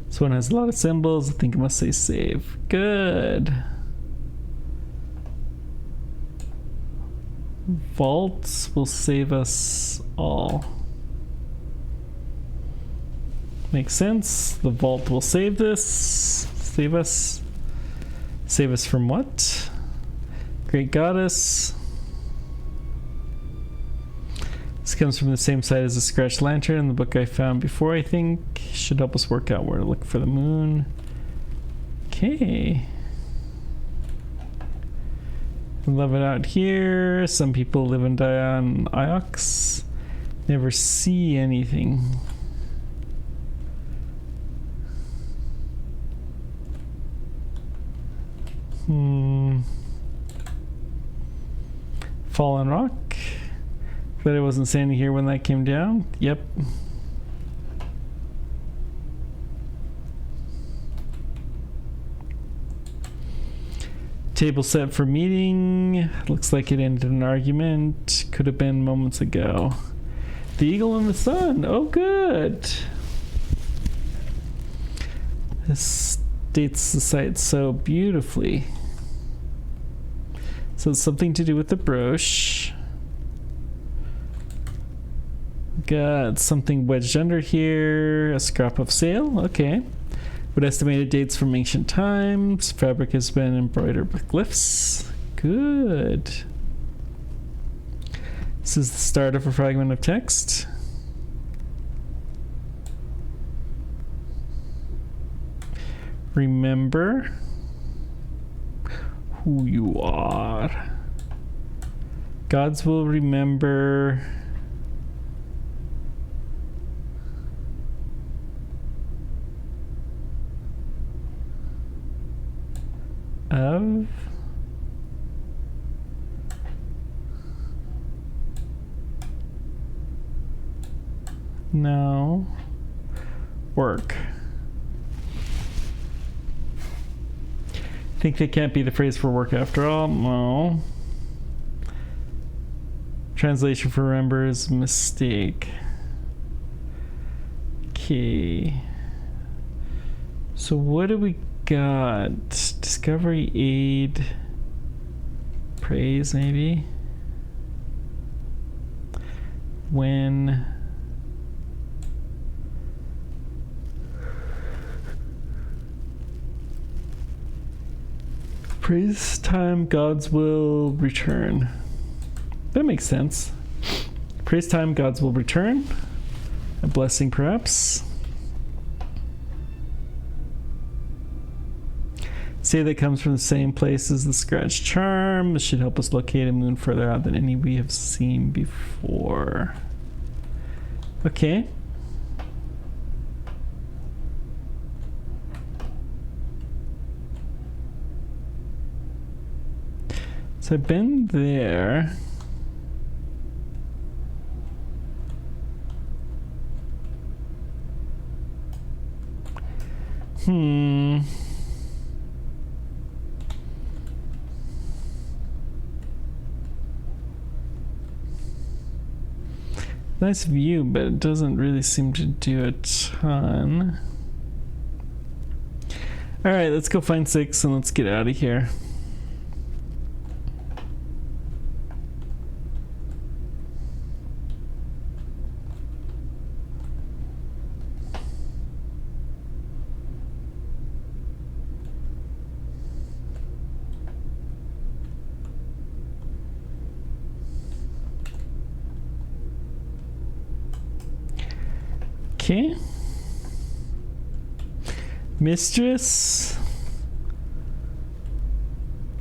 S1: This one has a lot of symbols. I think it must say save. Good. Vaults will save us all. Makes sense. The vault will save this. Save us. Save us from what? Great goddess. This comes from the same site as the scratched lantern in the book I found before, I think. Should help us work out where to look for the moon. Okay. Love it out here. Some people live and die on Iox. Never see anything. Fallen rock. But it wasn't standing here when that came down. Yep. Table set for meeting. Looks like it ended an argument. Could have been moments ago. The eagle and the sun. Oh, good. This states the site so beautifully. So it's something to do with the brooch. Got something wedged under here. A scrap of sail. Okay. With estimated dates from ancient times. Fabric has been embroidered with glyphs. Good. This is the start of a fragment of text. Remember who you are. Gods will remember of no work. Think they can't be the phrase for work after all? No. Translation for remember is mistake. Okay. So what do we got? Discovery aid. Praise maybe. When praise time, gods will return. That makes sense. Praise time, gods will return. A blessing, perhaps. Say that comes from the same place as the scratch charm. This should help us locate a moon further out than any we have seen before. Okay. So I've been there. Nice view, but it doesn't really seem to do a ton. Alright, let's go find 6 and let's get out of here. Okay. Mistress.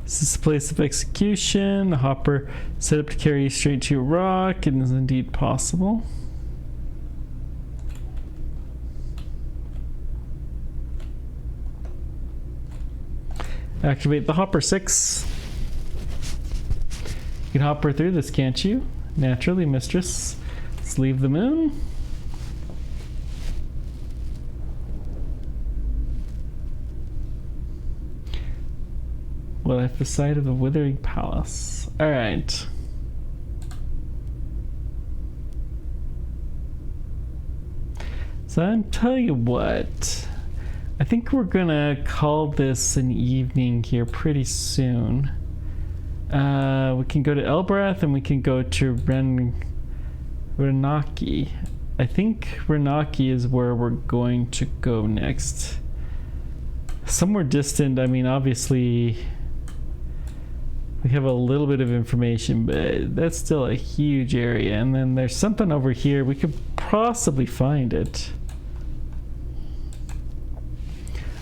S1: This is the place of execution. A hopper set up to carry you straight to your rock. It is indeed possible. Activate the hopper 6. You can hopper through this, can't you? Naturally, mistress. Let's leave the moon. Well, at the side of the withering palace. Alright. So I'll tell you what. I think we're gonna call this an evening here pretty soon. We can go to Elbrath and we can go to Renaki. I think Renaki is where we're going to go next. Somewhere distant, I mean, obviously we have a little bit of information, but that's still a huge area. And then there's something over here. We could possibly find it.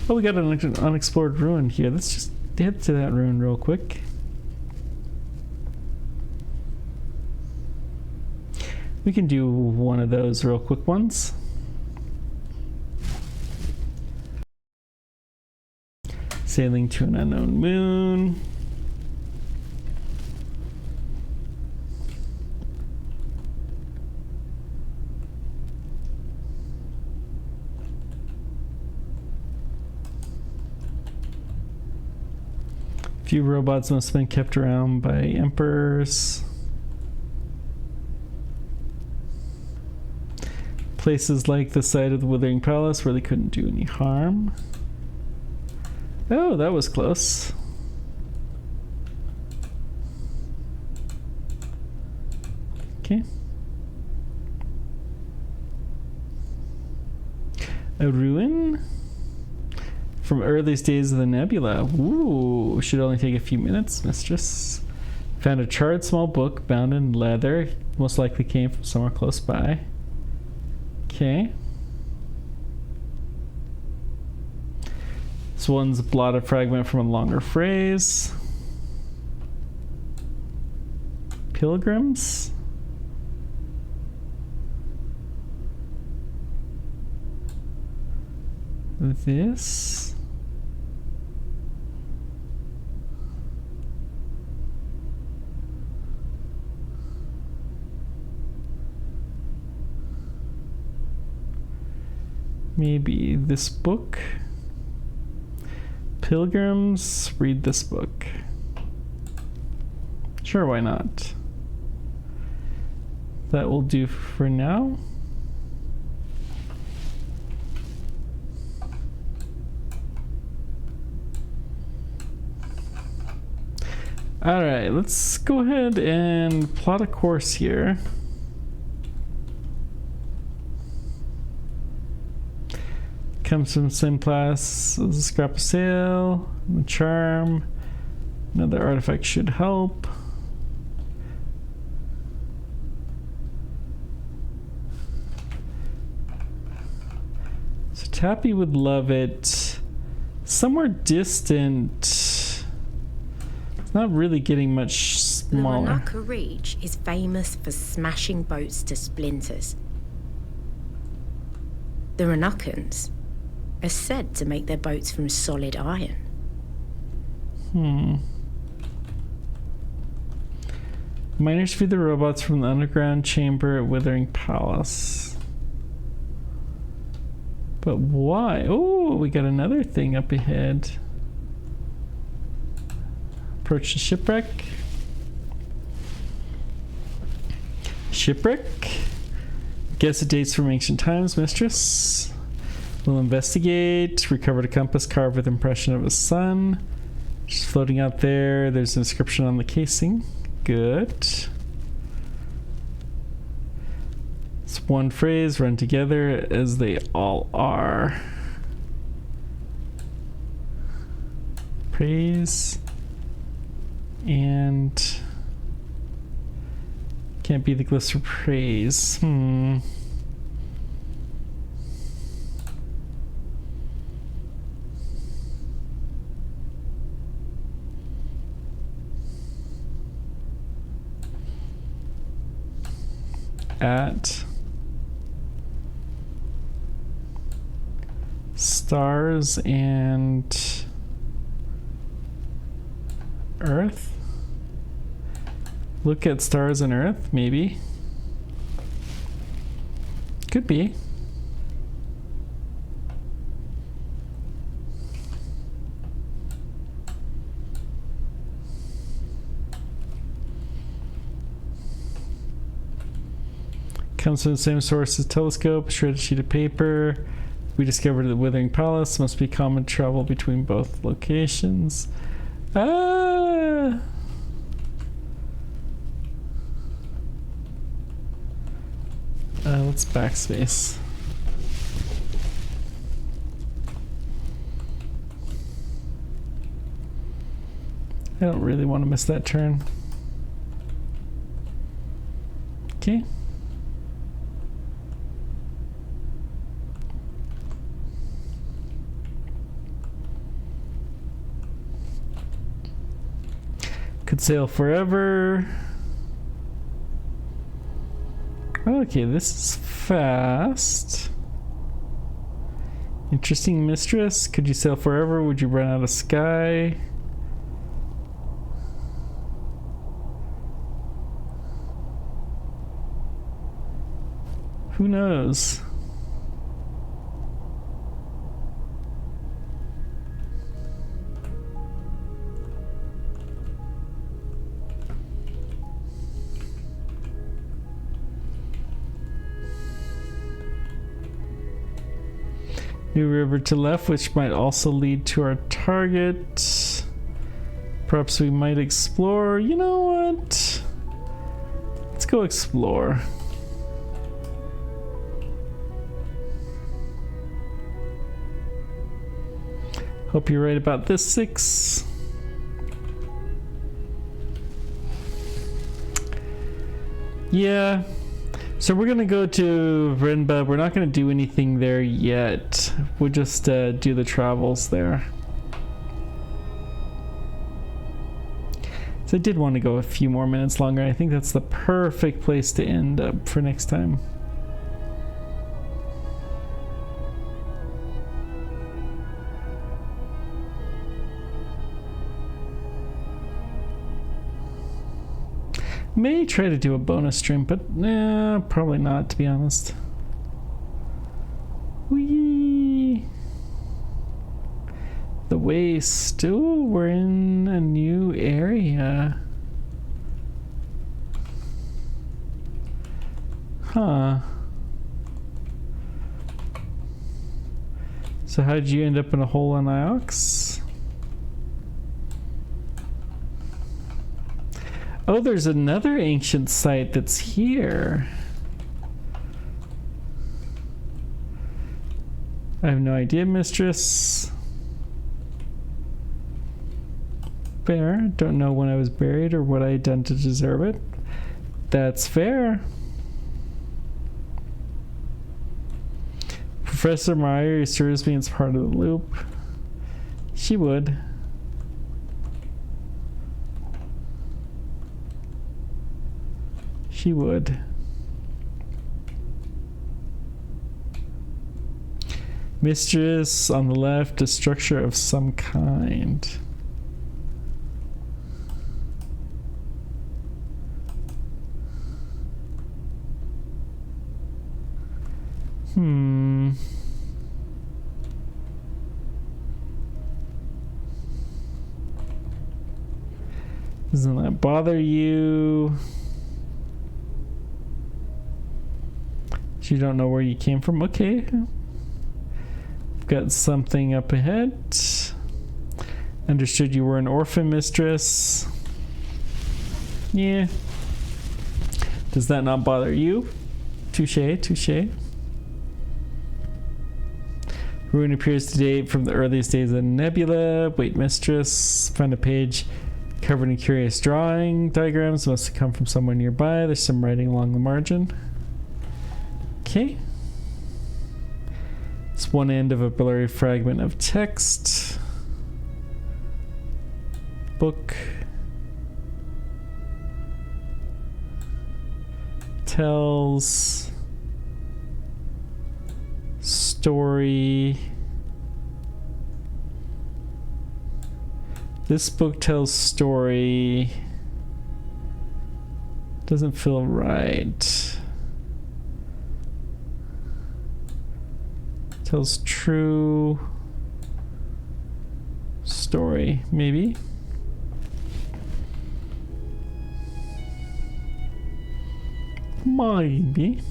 S1: Oh, we got an unexplored ruin here. Let's just head to that ruin real quick. We can do one of those real quick ones. Sailing to an unknown moon. Few robots must have been kept around by emperors. Places like the site of the Withering Palace where they couldn't do any harm. Oh, that was close. Okay. A ruin from earliest days of the nebula. Ooh, should only take a few minutes, mistress. Found a charred small book bound in leather. Most likely came from somewhere close by. Okay. This one's a blotted fragment from a longer phrase. Pilgrims? This? Maybe this book? Pilgrims, read this book. Sure, why not? That will do for now. Alright, let's go ahead and plot a course here. Comes from same class as a scrap of sail, the charm. Another artifact should help. So Tappy would love it. Somewhere distant. It's not really getting much smaller.
S2: The Ranaka Reach is famous for smashing boats to splinters. The Ranakans are said to make their boats from solid iron.
S1: Miners feed the robots from the underground chamber at Withering Palace. But why? Oh, we got another thing up ahead. Approach the shipwreck. Shipwreck? Guess it dates from ancient times, mistress. We'll investigate. Recovered a compass carved with impression of a sun. Just floating out there. There's an inscription on the casing. Good. It's one phrase, run together as they all are. Praise. And can't be the glyphs for praise. At stars and Earth? Look at stars on Earth, maybe. Could be. Comes from the same source as telescope, shredded sheet of paper. We discovered the Withering Palace. Must be common travel between both locations. Ah! Let's backspace. I don't really want to miss that turn. Okay. Could sail forever. Okay, this is fast. Interesting mistress. Could you sail forever? Would you run out of sky? Who knows? New river to left, which might also lead to our target. Perhaps we might explore. You know what? Let's go explore. Hope you're right about this 6. Yeah. So we're gonna go to Renba. We're not gonna do anything there yet. We'll just do the travels there. So I did want to go a few more minutes longer. I think that's the perfect place to end up for next time. May try to do a bonus stream, but nah, probably not, to be honest. Whee! The waste. Ooh, we're in a new area. Huh. So how'd you end up in a hole in Iox? Oh, there's another ancient site that's here. I have no idea, mistress. Fair. Don't know when I was buried or what I had done to deserve it. That's fair. Professor Myari serves me as part of the loop. She would. She would. Mistress on the left, a structure of some kind. Doesn't that bother you? You don't know where you came from? Okay. Got something up ahead. Understood you were an orphan, mistress. Yeah. Does that not bother you? Touche, touche. Ruin appears to date from the earliest days of the nebula. Wait, mistress. Find a page covered in curious drawing diagrams. Must have come from somewhere nearby. There's some writing along the margin. Okay. It's one end of a blurry fragment of text. Book. Tells. Story. This book tells story. Doesn't feel right. Tells true story, maybe. Maybe.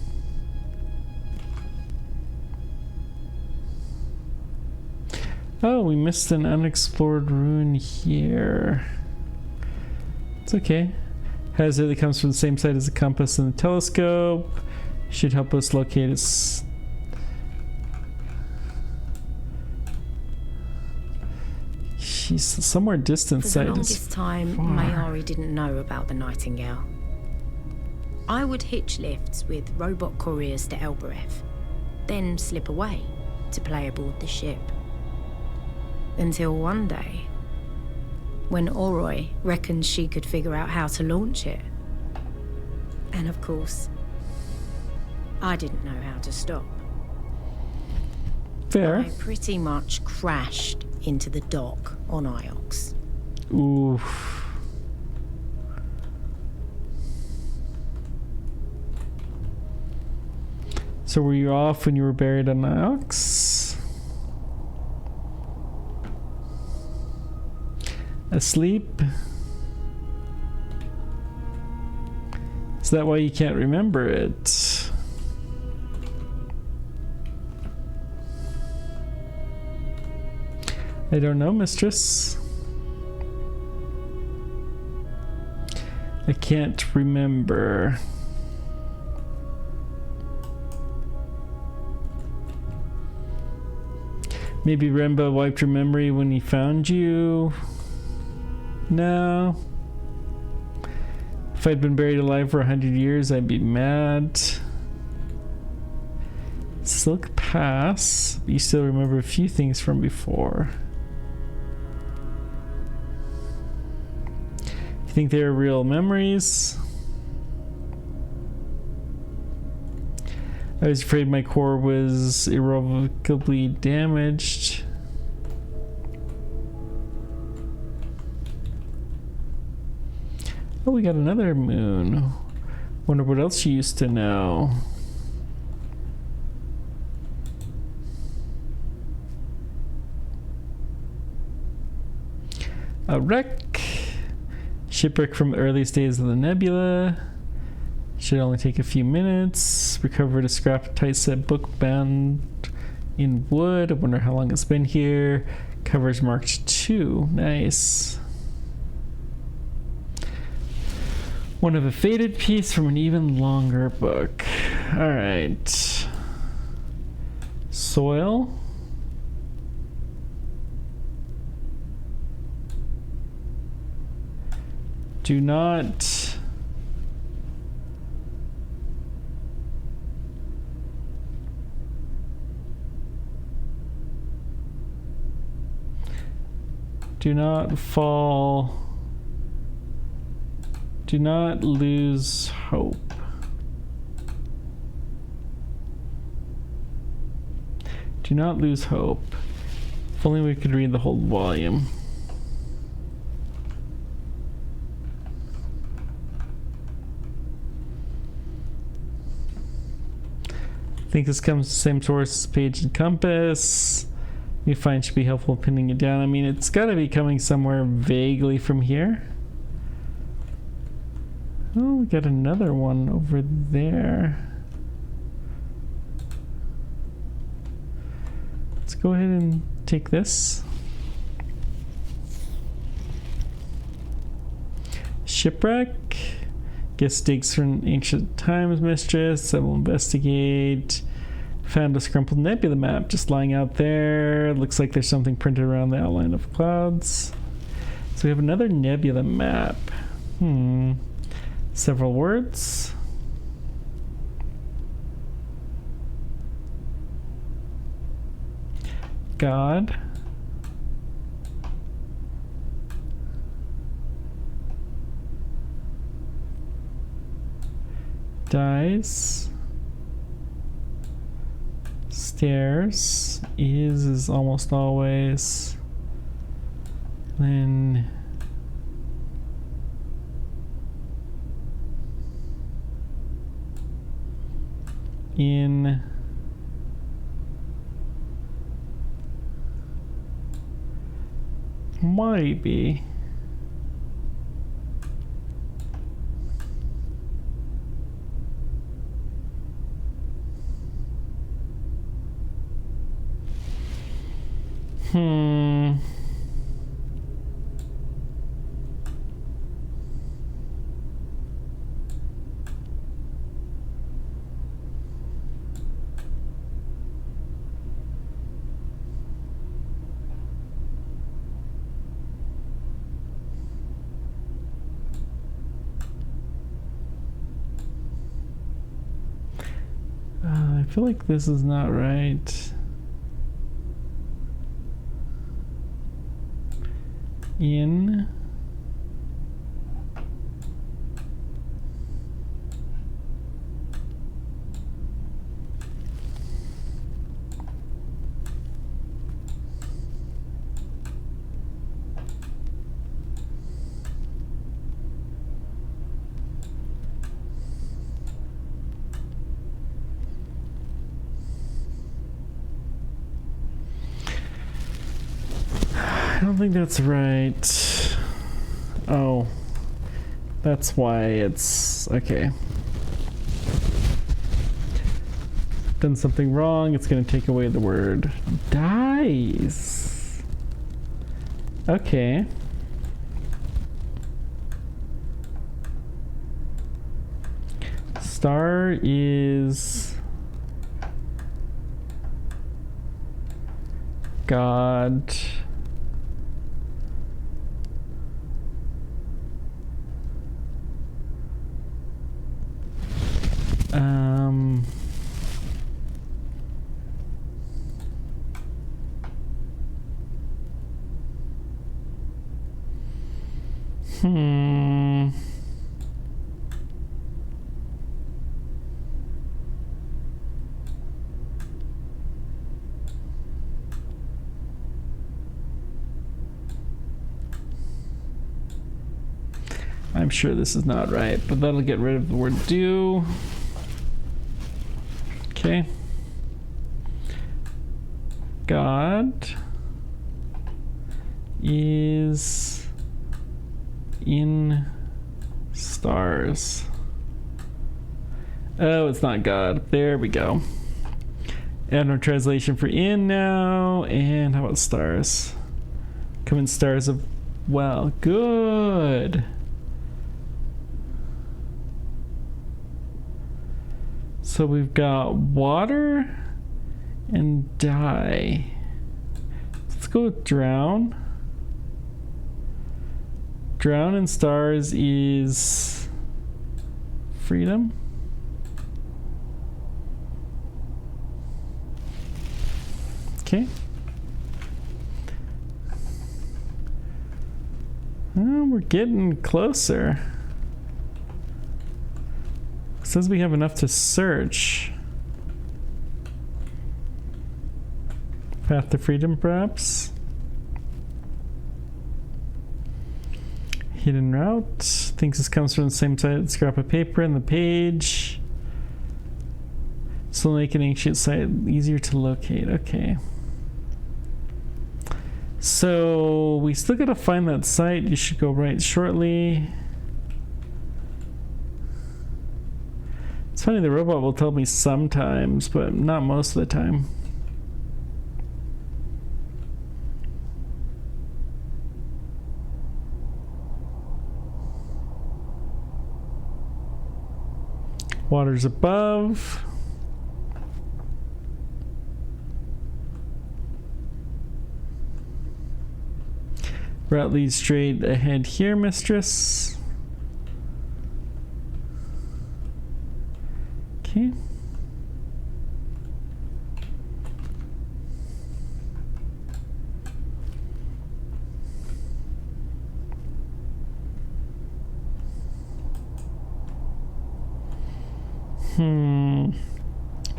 S1: Oh, we missed an unexplored ruin here. It's okay. Hazard that comes from the same side as the compass and the telescope. Should help us locate its... She's somewhere distant.
S2: For the longest time, Myari didn't know about the Nightingale. I would hitch lifts with robot couriers to Elbereth, then slip away to play aboard the ship. Until one day, when Oroi reckoned she could figure out how to launch it. And of course, I didn't know how to stop.
S1: Fair.
S2: I pretty much crashed into the dock on Iox.
S1: Oof. So were you off when you were buried on Iox? Asleep? Is that why you can't remember it? I don't know, mistress. I can't remember. Maybe Remba wiped your memory when he found you. No. If I'd been buried alive for 100 years, I'd be mad. Silk Pass. You still remember a few things from before. You think they were real memories? I was afraid my core was irrevocably damaged. Oh, we got another moon. Wonder what else you used to know. A wreck. Shipwreck from the earliest days of the nebula. Should only take a few minutes. Recovered a scrap typeset book bound in wood. I wonder how long it's been here. Covers marked 2. Nice. One of a faded piece from an even longer book. Alright. Soil. Do not fall. Do not lose hope. Do not lose hope. If only we could read the whole volume. I think this comes from the same source as page and compass. You find should be helpful in pinning it down. I mean, it's got to be coming somewhere vaguely from here. Oh, we got another one over there. Let's go ahead and take this. Shipwreck. Guess digs from ancient times, mistress. I will investigate. Found a scrumpled nebula map just lying out there. Looks like there's something printed around the outline of clouds. So we have another nebula map. Several words. God. Dies. Stairs. Is almost always. Then in might be. I feel like this is not right. In I don't think that's right. Oh, that's why it's okay. Done something wrong. It's going to take away the word dies. Okay. Star is God. I'm sure this is not right, but that'll get rid of the word do. Okay. God is in stars. Oh, it's not God. There we go. Add no translation for in now. And how about stars? Come in stars of well. Good. So we've got water and die. Let's go with drown. Drown in stars is freedom. Okay. Oh, we're getting closer. It says we have enough to search. Path to freedom, perhaps. Hidden route. Thinks this comes from the same side. Scrap of paper in the page. So make an ancient site easier to locate. Okay. So we still gotta find that site. You should go right shortly. It's funny, the robot will tell me sometimes, but not most of the time. Water's above. Route leads straight ahead here, mistress. Okay.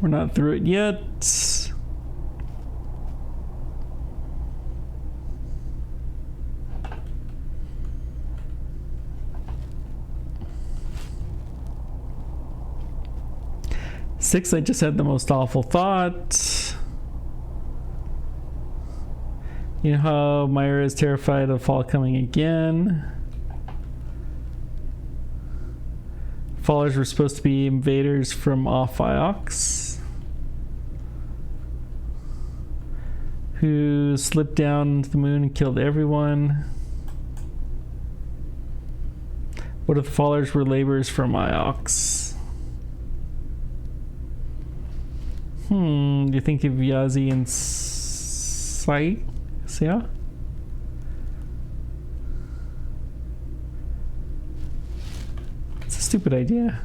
S1: We're not through it yet. 6, I just had the most awful thought. You know how Myra is terrified of fall coming again. Fallers were supposed to be invaders from off Iox who slipped down to the moon and killed everyone. What if the Fallers were laborers from Iox? Do you think of Yazi and Sight? Yeah? It's a stupid idea.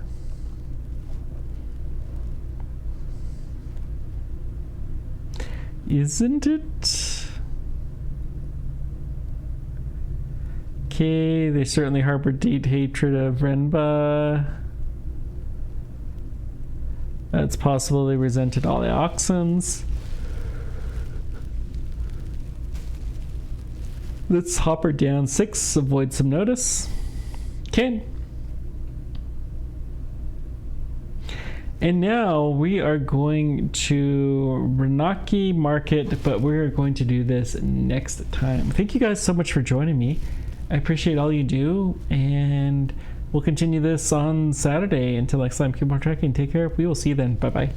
S1: Isn't it? Okay, they certainly harbored deep hatred of Renba. It's possible they resented all the Oxens. Let's hop her down 6, avoid some notice. Okay. And now we are going to Renaki Market, but we're going to do this next time. Thank you guys so much for joining me. I appreciate all you do, and we'll continue this on Saturday. Until next time, keep on tracking. Take care. We will see you then. Bye-bye.